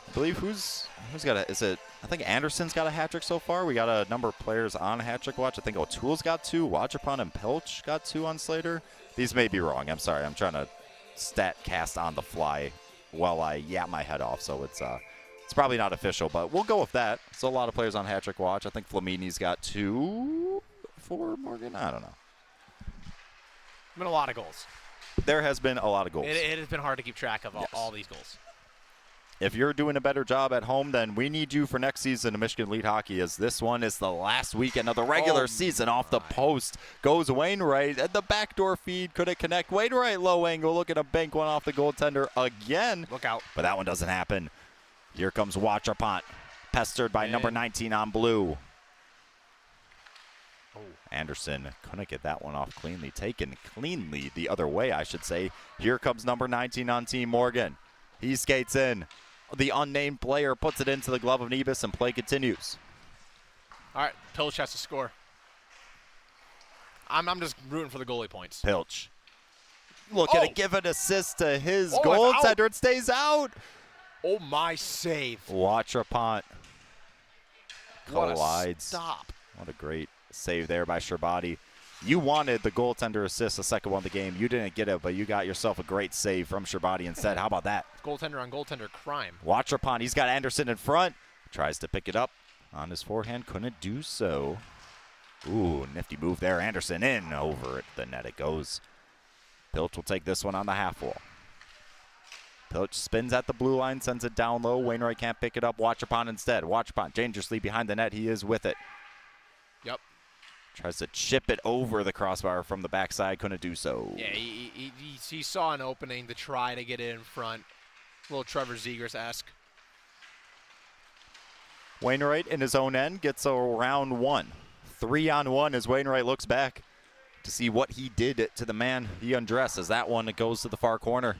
I believe who's got a? Is it? I think Anderson's got a hat trick so far. We got a number of players on hat trick watch. I think O'Toole's got 2. Wachapan and Pilch got 2 on Slater. These may be wrong. I'm sorry. I'm trying to stat cast on the fly while I yap my head off. So it's probably not official, but we'll go with that. So a lot of players on hat trick watch. I think Flamini's got 2 for Morgan. I don't know. Been a lot of goals. There has been a lot of goals. It has been hard to keep track of all these goals. If you're doing a better job at home, then we need you for next season of Michigan Elite Hockey, as this one is the last weekend of the regular season. Off the post goes Wainwright, and the backdoor feed couldn't connect. Wainwright low angle looking to bank one off the goaltender again. Look out. But that one doesn't happen. Here comes Wachapan, pestered by number 19 on blue. Anderson couldn't get that one off cleanly. Taken cleanly the other way, I should say. Here comes number 19 on Team Morgan. He skates in. The unnamed player puts it into the glove of Nebus, and play continues. All right, Pilch has to score. I'm just rooting for the goalie points. Pilch looking to give an assist to his goaltender. It stays out. Oh, my save. Wachapan collides. What a stop. What a great save there by Sherbati. You wanted the goaltender assist the second one of the game. You didn't get it, but you got yourself a great save from Sherbati instead. How about that? Goaltender on goaltender crime. Wachapan, he's got Anderson in front. Tries to pick it up on his forehand. Couldn't do so. Ooh, nifty move there. Anderson in over it. The net it goes. Pilch will take this one on the half wall. Pilch spins at the blue line, sends it down low. Wainwright can't pick it up. Wachapan instead. Wachapan dangerously behind the net. He is with it. Yep. Tries to chip it over the crossbar from the backside. Couldn't do so. Yeah, he saw an opening to try to get it in front. A little Trevor Zegras-esque. Wainwright in his own end gets a round one. 3-on-1 as Wainwright looks back to see what he did to the man he undressed, as that one goes to the far corner.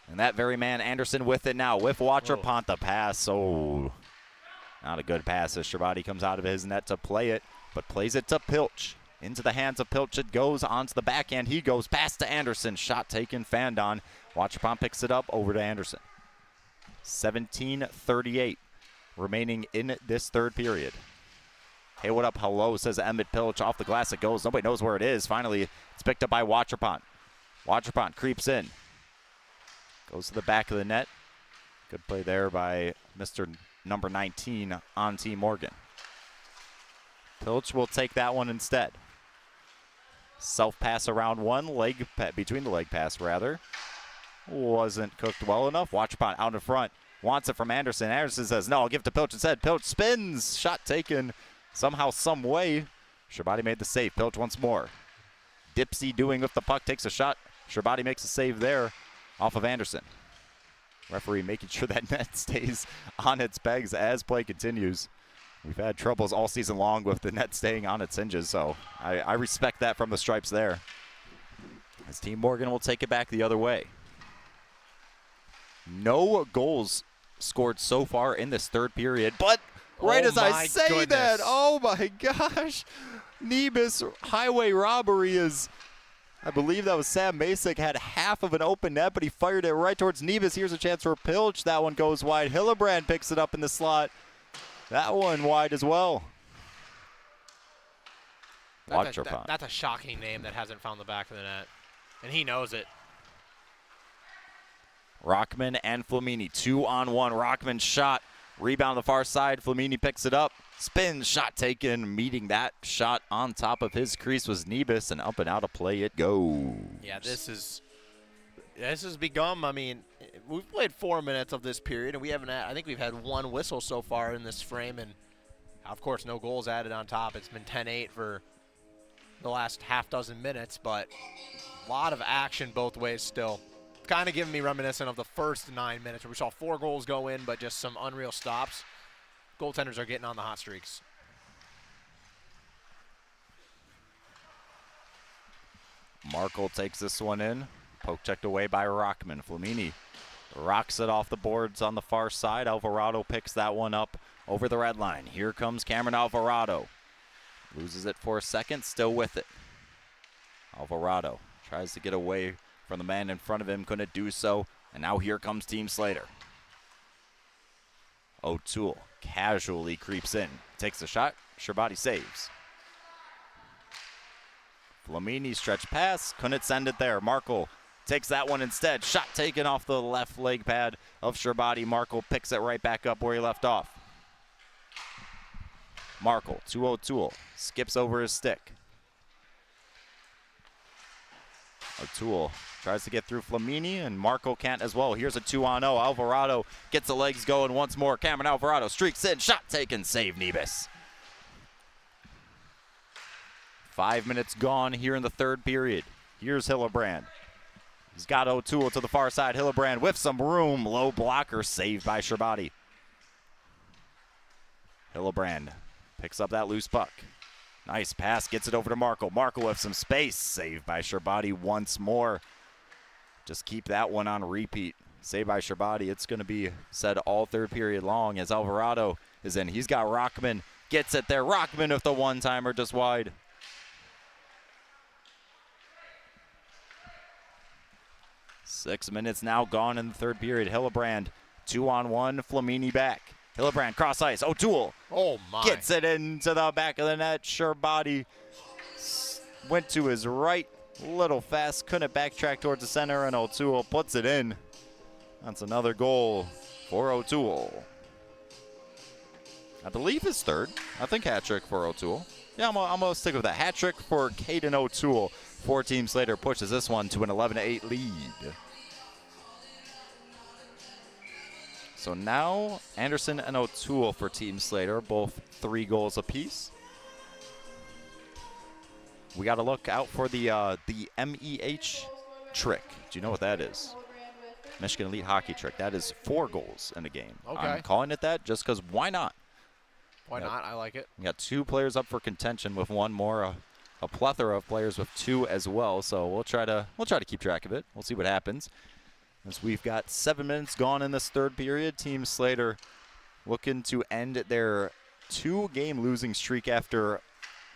And that very man, Anderson, with it now. With Watrapont, the pass. Oh, not a good pass as Shabadi comes out of his net to play it, but plays it to Pilch. Into the hands of Pilch it goes, onto the backhand. He goes, pass to Anderson. Shot taken, fanned on. Watrapont picks it up, over to Anderson. 17:38 remaining in this third period. Hey, what up? Hello, says Emmett Pilch. Off the glass it goes. Nobody knows where it is. Finally, it's picked up by Watrapont. Watrapont creeps in. Goes to the back of the net. Good play there by Mr. number 19 on Team Morgan. Pilch will take that one instead. Self-pass around one, between the leg pass, rather. Wasn't cooked well enough. Watrapont out in front. Wants it from Anderson. Anderson says, no, I'll give it to Pilch instead. Pilch spins. Shot taken somehow, some way. Shabadi made the save. Pilch once more. Dipsy doing with the puck. Takes a shot. Shabadi makes a save there off of Anderson. Referee making sure that net stays on its pegs as play continues. We've had troubles all season long with the net staying on its hinges, so I respect that from the Stripes there. As Team Morgan will take it back the other way. No goals scored so far in this third period, but right as I say that, oh my gosh, Nebus highway robbery is, I believe that was Sam Masick, had half of an open net, but he fired it right towards Nebus. Here's a chance for Pilch. That one goes wide. Hillebrand picks it up in the slot. That one wide as well. That's a shocking name that hasn't found the back of the net, and he knows it. Rockman and Flamini, 2-on-1. Rockman shot, rebound on the far side. Flamini picks it up, spins, shot taken. Meeting that shot on top of his crease was Nebus, and up and out of play it goes. Yeah, this has become, I mean, we've played 4 minutes of this period, and we haven't had, I think we've had one whistle so far in this frame, and of course no goals added on top. It's been 10-8 for the last half dozen minutes, but a lot of action both ways still. Kind of giving me reminiscent of the first 9 minutes where we saw 4 goals go in, but just some unreal stops. Goaltenders are getting on the hot streaks. Markle takes this one in. Poke checked away by Rockman. Flamini rocks it off the boards on the far side. Alvarado picks that one up over the red line. Here comes Cameron Alvarado. Loses it for a second, still with it. Alvarado tries to get away from the man in front of him, couldn't do so, and now here comes Team Slater. O'Toole casually creeps in, takes a shot, Shabadi saves. Flamini stretch pass, couldn't send it there. Markle takes that one instead, shot taken off the left leg pad of Shabadi. Markle picks it right back up where he left off. Markle to O'Toole, skips over his stick. O'Toole tries to get through Flamini, and Marco can't as well. Here's a 2-on-0. Alvarado gets the legs going once more. Cameron Alvarado streaks in. Shot taken. Save Nebus. 5 minutes gone here in the third period. Here's Hillebrand. He's got O'Toole to the far side. Hillebrand with some room. Low blocker saved by Shabadi. Hillebrand picks up that loose puck. Nice pass, gets it over to Markle. Markle with some space, saved by Shabadi once more. Just keep that one on repeat. Saved by Shabadi. It's going to be said all third period long as Alvarado is in. He's got Rockman, gets it there. Rockman with the one-timer just wide. Six minutes now gone in the third period. Hillebrand, 2-on-1, Flamini back. Hillebrand, cross ice. O'Toole gets it into the back of the net. Shabadi went to his right, a little fast, couldn't backtrack towards the center, and O'Toole puts it in. That's another goal for O'Toole. I believe his third. I think hat trick for O'Toole. Yeah, I'm going to stick with that. Hat trick for Caden O'Toole. 4 Team Slater pushes this one to an 11-8 lead. So now Anderson and O'Toole for Team Slater, both 3 goals apiece. We got to look out for the MEH trick. Do you know what that is? Michigan Elite Hockey trick. That is 4 goals in a game. Okay. I'm calling it that just because why not? Why not? I like it. We got 2 players up for contention with 1 more. A plethora of players with 2 as well. So we'll try to keep track of it. We'll see what happens. As we've got 7 minutes gone in this third period, Team Slater looking to end their 2-game losing streak after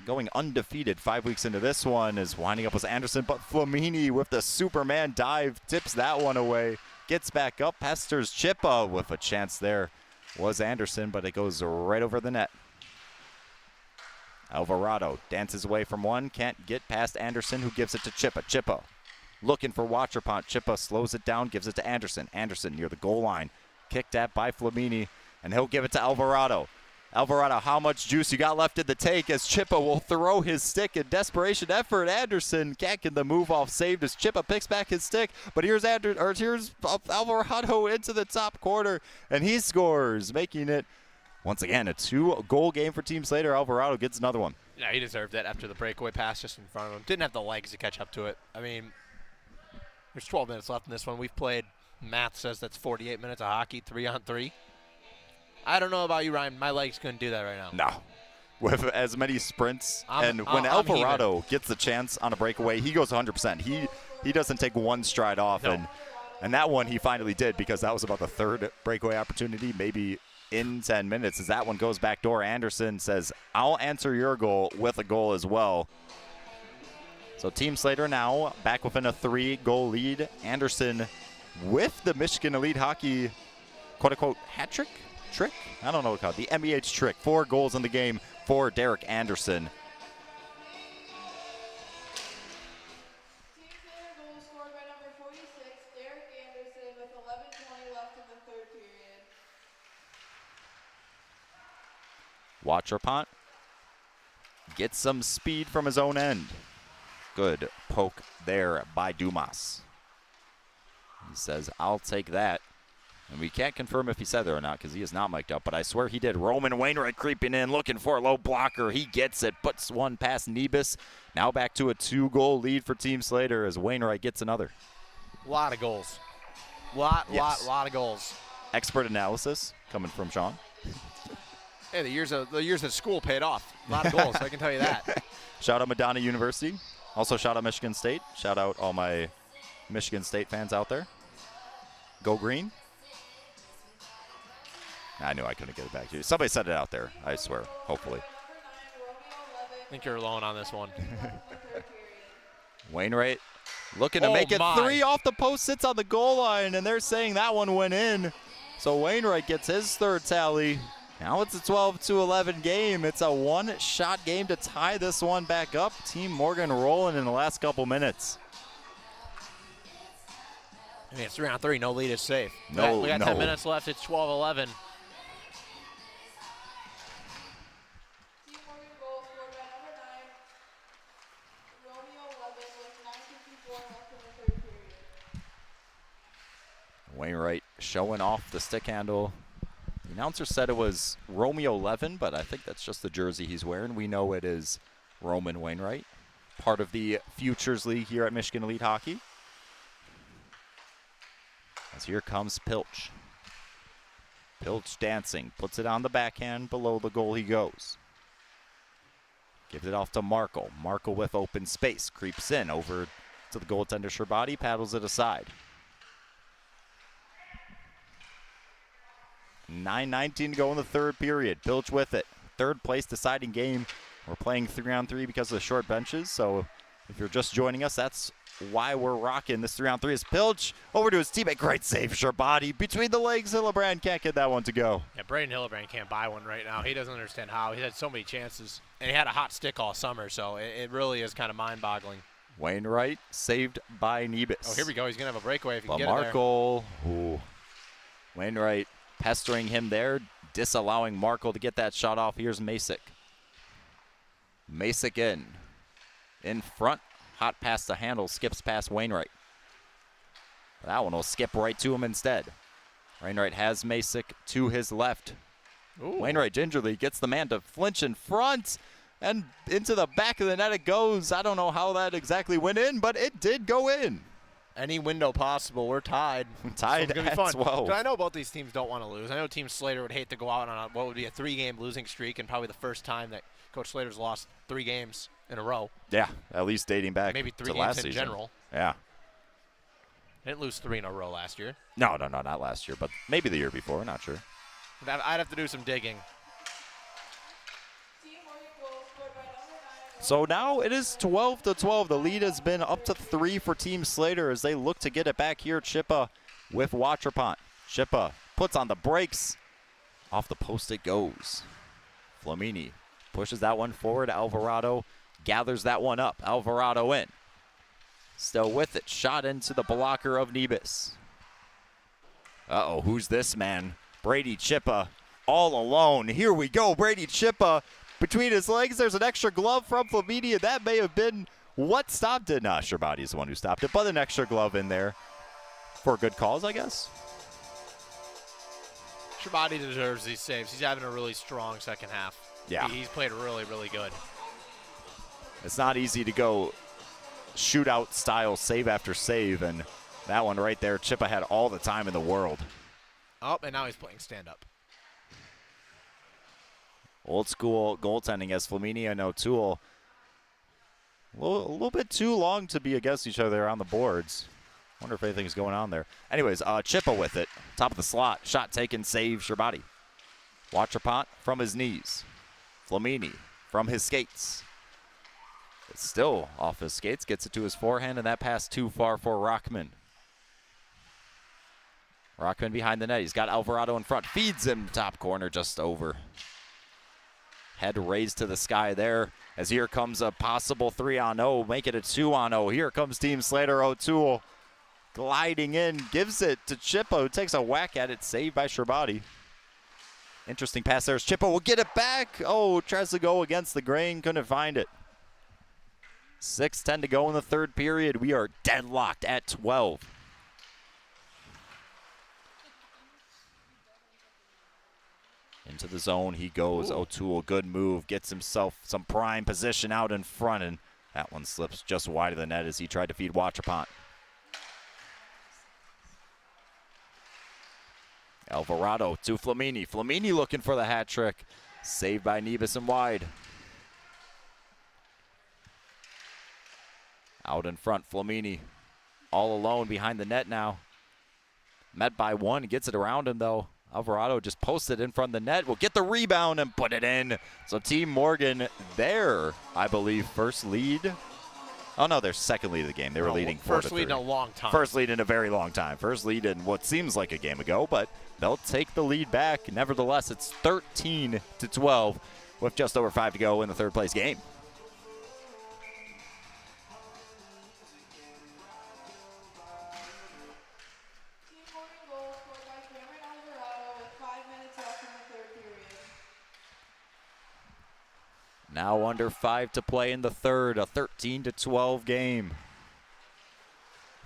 going undefeated 5 weeks into this one. Is winding up with Anderson, but Flamini with the Superman dive tips that one away. Gets back up, pesters Chippa with a chance there. Was Anderson, but it goes right over the net. Alvarado dances away from one, can't get past Anderson, who gives it to Chippa. Chippa looking for Waterpont. Chippa slows it down, gives it to Anderson. Anderson near the goal line, kicked at by Flamini, and he'll give it to Alvarado. Alvarado, how much juice you got left in the tank as Chippa will throw his stick in desperation effort. Anderson can't get the move off saved as Chippa picks back his stick, but here's Alvarado into the top corner, and he scores, making it once again a 2-goal game for Team Slater. Alvarado gets another one. Yeah, he deserved it after the breakaway pass just in front of him. Didn't have the legs to catch up to it. I mean, there's 12 minutes left in this one. We've played, math says that's 48 minutes of hockey, 3-on-3. I don't know about you, Ryan. My legs couldn't do that right now. No. With as many sprints, when Alvarado gets the chance on a breakaway, he goes 100%. He doesn't take one stride off, no. and that one he finally did, because that was about the 3rd breakaway opportunity, maybe in 10 minutes. As that one goes backdoor, Anderson says, I'll answer your goal with a goal as well. So Team Slater now back within a 3-goal lead. Anderson with the Michigan Elite Hockey quote-unquote hat trick? I don't know what to call it. The MEH trick. 4 goals in the game for Derek Anderson. Team Slater goal scored by number 46, Derek Anderson, with 11:20 left in the third period. Waterpont gets some speed from his own end. Good poke there by Dumas. He says, I'll take that. And we can't confirm if he said that or not, because he is not mic'd up, but I swear he did. Roman Wainwright creeping in, looking for a low blocker. He gets it, puts one past Nebus. Now back to a 2-goal lead for Team Slater as Wainwright gets another. A lot of goals. Lot of goals. Expert analysis coming from Sean. Hey, the years at school paid off. A lot of goals, I can tell you that. Shout out Madonna University. Also shout out Michigan State. Shout out all my Michigan State fans out there. Go Green. I knew I couldn't get it back to you. Somebody said it out there, I swear, hopefully. I think you're alone on this one. Wainwright looking to make it 3 off the post, sits on the goal line, and they're saying that one went in. So Wainwright gets his 3rd tally. Now it's a 12-11 game. It's a 1-shot game to tie this one back up. Team Morgan rolling in the last couple minutes. I mean, it's 3-on-3. No lead is safe. We No. got 10 minutes left. It's 12-11. Team Morgan goal scored by number 9, Romeo 11, with 9:54 left in the third period. Wainwright showing off the stick handle. The announcer said it was Romeo 11, but I think that's just the jersey he's wearing. We know it is Roman Wainwright, part of the Futures League here at Michigan Elite Hockey. As here comes Pilch. Pilch dancing, puts it on the backhand, below the goal he goes. Gives it off to Markle. Markle with open space, creeps in over to the goaltender Sherbati, paddles it aside. 9:19 to go in the third period. Pilch with it. 3rd place deciding game. We're playing 3-on-3 because of the short benches, so if you're just joining us, that's why we're rocking this 3-on-3. Is Pilch over to his teammate. Great save, Sherbati. Between the legs, Hillebrand can't get that one to go. Yeah, Braden Hillebrand can't buy one right now. He doesn't understand how. He had so many chances, and he had a hot stick all summer, so it really is kind of mind-boggling. Wainwright saved by Nebus. Oh, here we go. He's going to have a breakaway if he can get Markle. Ooh. Wainwright pestering him there, disallowing Markle to get that shot off. Here's Masick. Masick in front. Hot past the handle, skips past Wainwright. That one will skip right to him instead. Wainwright has Masick to his left. Ooh. Wainwright gingerly gets the man to flinch in front, and into the back of the net it goes. I don't know how that exactly went in, but it did go in. Any window possible. We're tied. Tied so it's gonna at be fun. 12. 'Cause I know both these teams don't want to lose. I know Team Slater would hate to go out on what would be a 3-game losing streak, and probably the first time that Coach Slater's lost 3 games in a row. Yeah, at least dating back Maybe 3 to games last in season. general. Yeah. Didn't lose 3 in a row last year. No, not last year, but maybe the year before. Not sure. I'd have to do some digging. Team Morgan goal scored by number 9. So now it is 12-12. The lead has been up to 3 for Team Slater as they look to get it back here. Chippa with Watrapont. Chippa puts on the brakes. Off the post it goes. Flamini pushes that one forward. Alvarado gathers that one up. Alvarado in. Still with it. Shot into the blocker of Nebus. Uh-oh, who's this man? Brady Chippa all alone. Here we go. Brady Chippa between his legs. There's an extra glove from Flamini, and that may have been what stopped it. Nah, Sherbati's the one who stopped it, but an extra glove in there for a good cause, I guess. Sherbati deserves these saves. He's having a really strong second half. Yeah. He's played really, really good. It's not easy to go shootout style save after save, and that one right there, Chippa had all the time in the world. Oh, and now he's playing stand-up. Old school goaltending as Flamini and O'Toole. A little bit too long to be against each other on the boards. Wonder if anything's going on there. Anyways, Chippa with it. Top of the slot. Shot taken, save, Sherbati. Watrapont from his knees. Flamini from his skates. It's still off his skates. Gets it to his forehand, and that pass too far for Rockman. Rockman behind the net. He's got Alvarado in front. Feeds him top corner just over. Head raised to the sky there as here comes a possible 3-on-0. Make it a 2-on-0. Here comes Team Slater. O'Toole gliding in. Gives it to Chippa, who takes a whack at it. Saved by Sherbati. Interesting pass there. Chippa will get it back. Oh, tries to go against the grain. Couldn't find it. 6:10 to go in the third period. We are deadlocked at 12. Into the zone he goes. Ooh. O'Toole, good move. Gets himself some prime position out in front, and that one slips just wide of the net as he tried to feed Watrapont. Alvarado to Flamini. Flamini looking for the hat trick. Saved by Nebus and wide. Out in front, Flamini. All alone behind the net now. Met by one. Gets it around him, though. Alvarado just posted in front of the net. Will get the rebound and put it in. So Team Morgan, their, I believe, first lead. Oh, no, their second lead of the game. They were leading 4-3. First lead in a long time. First lead in a very long time. First lead in what seems like a game ago, but they'll take the lead back. Nevertheless, it's 13-12 with just over 5 to go in the third place game. Team Morgan goal scored by Cameron Alvarado with 5 minutes left in the third period. Now under 5 to play in the third, a 13-12 game.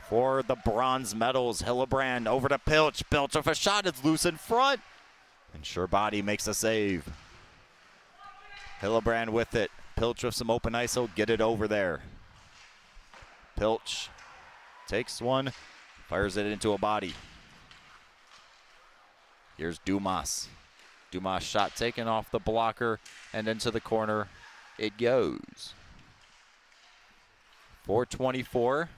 For the bronze medals, Hillebrand over to Pilch. Pilch with a shot, it's loose in front. And Sherbati makes a save. Hillebrand with it. Pilch with some open ice, he'll get it over there. Pilch takes one, fires it into a body. Here's Dumas. Dumas shot taken off the blocker and into the corner it goes. 4:24.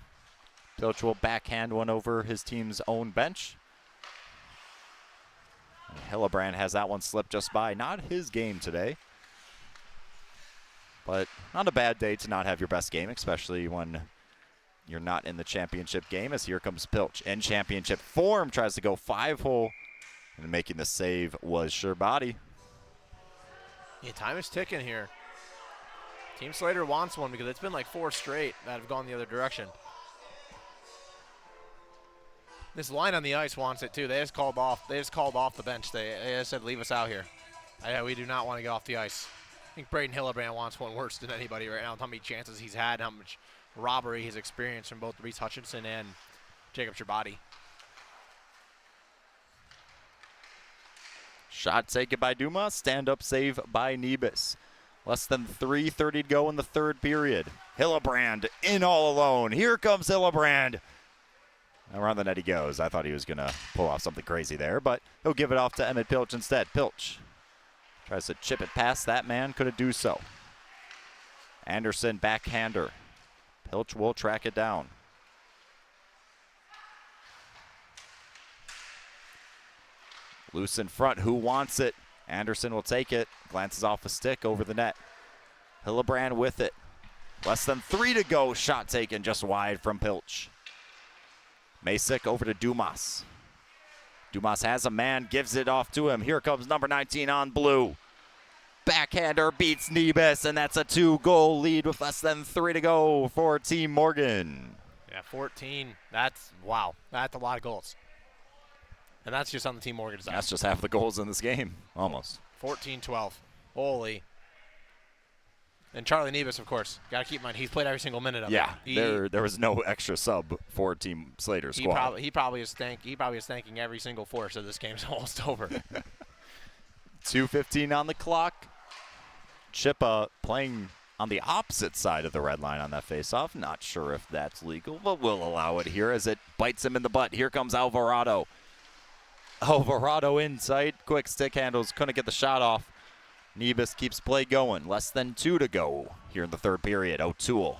Pilch will backhand one over his team's own bench. And Hillebrand has that one slip just by. Not his game today. But not a bad day to not have your best game, especially when you're not in the championship game, as here comes Pilch. In championship form, tries to go 5-hole. And making the save was Sherbati. Yeah, time is ticking here. Team Slater wants one because it's been like 4 straight that have gone the other direction. This line on the ice wants it too. They just called off the bench. They just said, leave us out here. We do not want to get off the ice. I think Braden Hillebrand wants one worse than anybody right now. How many chances he's had, how much robbery he's experienced from both Reese Hutchinson and Jacob Sherbati. Shot taken by Dumas. Stand-up save by Nebus. Less than 3:30 to go in the third period. Hillebrand in all alone. Here comes Hillebrand. Around the net he goes. I thought he was going to pull off something crazy there, but he'll give it off to Emmett Pilch instead. Pilch tries to chip it past that man. Couldn't do so. Anderson backhander. Pilch will track it down. Loose in front. Who wants it? Anderson will take it. Glances off a stick over the net. Hillebrand with it. Less than 3 to go. Shot taken just wide from Pilch. Masick over to Dumas. Dumas has a man, gives it off to him. Here comes number 19 on blue. Backhander beats Nebus, and that's a 2-goal lead with less than 3 to go for Team Morgan. Yeah, 14. That's, wow. That's a lot of goals. And that's just on the Team Morgan side. That's just half the goals in this game, almost. 14-12. Holy. And Charlie Nebus, of course. Got to keep in mind, he's played every single minute of Yeah, it. there was no extra sub for Team Slater's squad. He probably is thanking every single force of this game's almost over. 2:15 on the clock. Chippa playing on the opposite side of the red line on that faceoff. Not sure if that's legal, but we'll allow it here as it bites him in the butt. Here comes Alvarado. Alvarado inside. Quick stick handles. Couldn't get the shot off. Nebus keeps play going. Less than 2 to go here in the third period. O'Toole.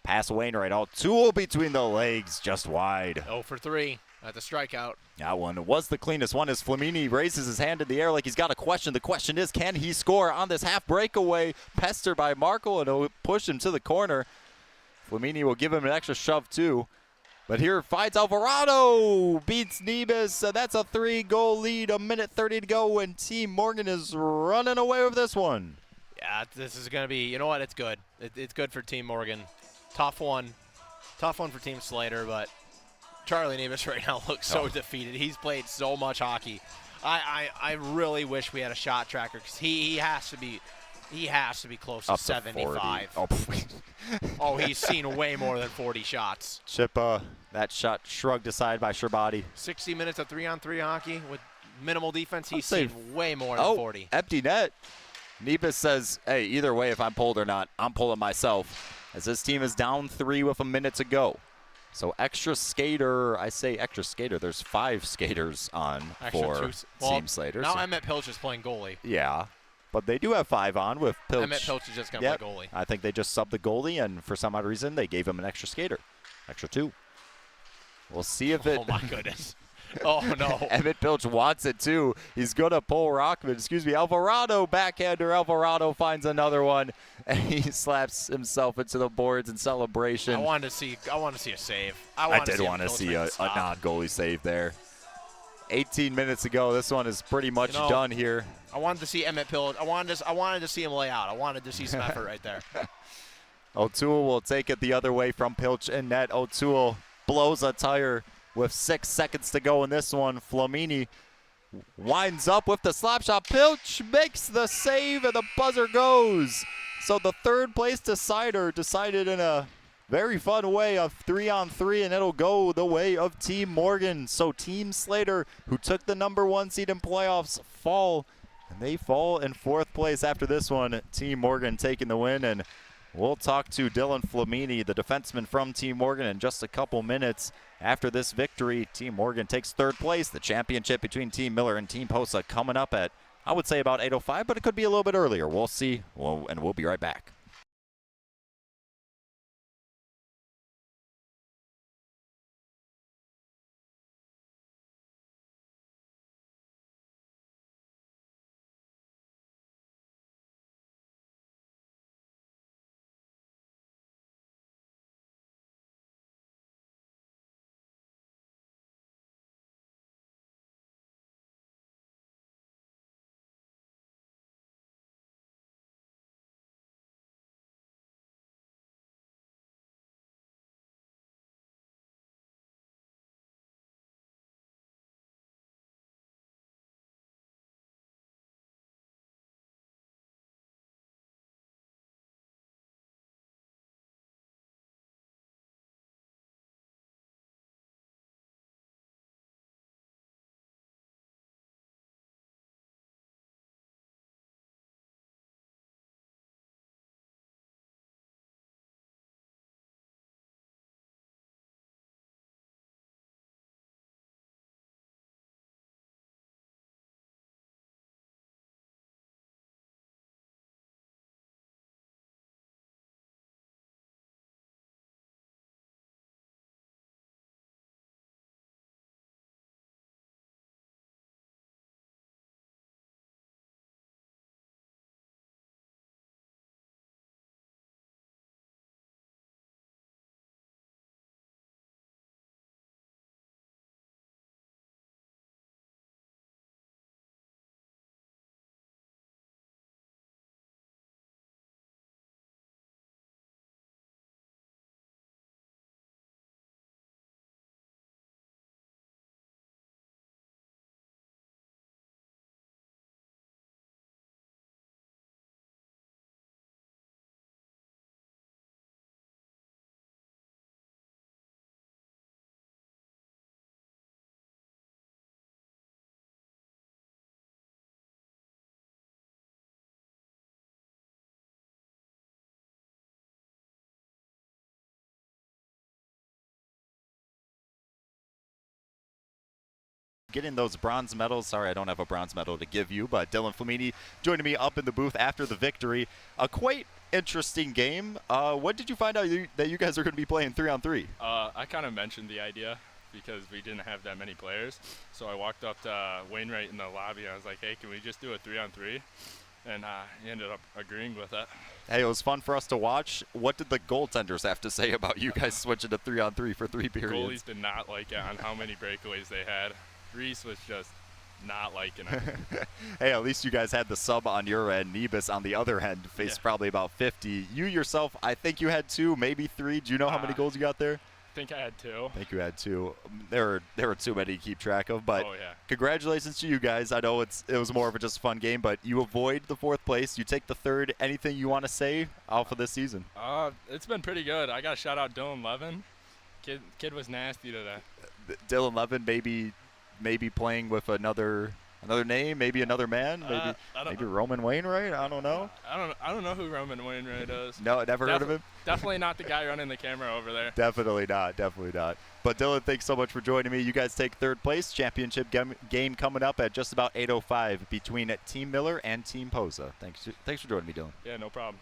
Pass Wainwright. O'Toole between the legs. Just wide. 0 for 3 at the strikeout. That one was the cleanest one as Flamini raises his hand in the air like he's got a question. The question is, can he score on this half breakaway? Pestered by Markle, and he'll push him to the corner. Flamini will give him an extra shove too. But here finds Alvarado, beats Nebus. That's a 3-goal lead, 1:30 to go, and Team Morgan is running away with this one. Yeah, this is going to be, you know what, it's good. It's good for Team Morgan. Tough one for Team Slater, but Charlie Nebus right now looks so defeated. He's played so much hockey. I really wish we had a shot tracker because he has to be close to 75. Oh, he's seen way more than 40 shots. Chippa, that shot shrugged aside by Sherbati. 60 minutes of 3-on-3 hockey with minimal defense. He's seen way more than 40. Empty net. Nebus says, hey, either way, if I'm pulled or not, I'm pulling myself. As this team is down 3 with a minute to go. So extra skater, I say extra skater. There's 5 skaters on for Team Slater. Now Emmett Pilch is playing goalie. Yeah. But they do have 5 on with Pilch. Emmett Pilch is just going to play goalie. I think they just subbed the goalie, and for some odd reason, they gave him an extra skater. Extra 2. We'll see if it... Oh, my goodness. Oh, no. Emmett Pilch wants it, too. He's going to pull Rockman. Alvarado, backhander. Alvarado finds another one, and he slaps himself into the boards in celebration. I wanted to see a save. I did want to see a non-goalie save there. 18 minutes ago, this one is pretty much done here. I wanted to see Emmett Pilch. I wanted to see him lay out. I wanted to see some effort right there. O'Toole will take it the other way from Pilch in net. O'Toole blows a tire with 6 seconds to go in this one. Flamini winds up with the slap shot. Pilch makes the save, and the buzzer goes. So the third place decider decided in a very fun way of 3-on-3, and it'll go the way of Team Morgan. So Team Slater, who took the #1 seed in playoffs, fall, and they fall in 4th place after this one. Team Morgan taking the win, and we'll talk to Dylan Flamini, the defenseman from Team Morgan, in just a couple minutes. After this victory, Team Morgan takes 3rd place. The championship between Team Miller and Team Posa coming up at, I would say, about 8:05, but it could be a little bit earlier. We'll see, and we'll be right back. getting those bronze medals. Sorry, I don't have a bronze medal to give you, but Dylan Flamini joining me up in the booth after the victory. A quite interesting game. When did you find out that you guys are going to be playing 3-on-3? I kind of mentioned the idea because we didn't have that many players. So I walked up to Wainwright in the lobby and I was like, hey, can we just do a 3-on-3? And he ended up agreeing with it. Hey, it was fun for us to watch. What did the goaltenders have to say about you guys switching to 3-on-3 for 3 periods? Goalies did not like it on how many breakaways they had. Reese was just not liking it. Hey, at least you guys had the sub on your end. Nebus on the other end faced probably about 50. You yourself, I think you had 2, maybe 3. Do you know how many goals you got there? I think I had 2. I think you had 2. There were too many to keep track of, but Oh, yeah. congratulations to you guys. I know it was more of a just fun game, but you avoid the 4th place. You take the 3rd. Anything you want to say off of this season? It's been pretty good. I got to shout out Dylan Levin. Kid was nasty today. Dylan Levin maybe playing with another name, maybe another man, maybe Roman Wainwright. I don't know. I don't know who Roman Wainwright is. No, never heard of him. Definitely not the guy running the camera over there. Definitely not. But Dylan, thanks so much for joining me. You guys take 3rd place. Championship game coming up at just about 8:05 between Team Miller and Team Posa. Thanks for joining me, Dylan. Yeah, no problem.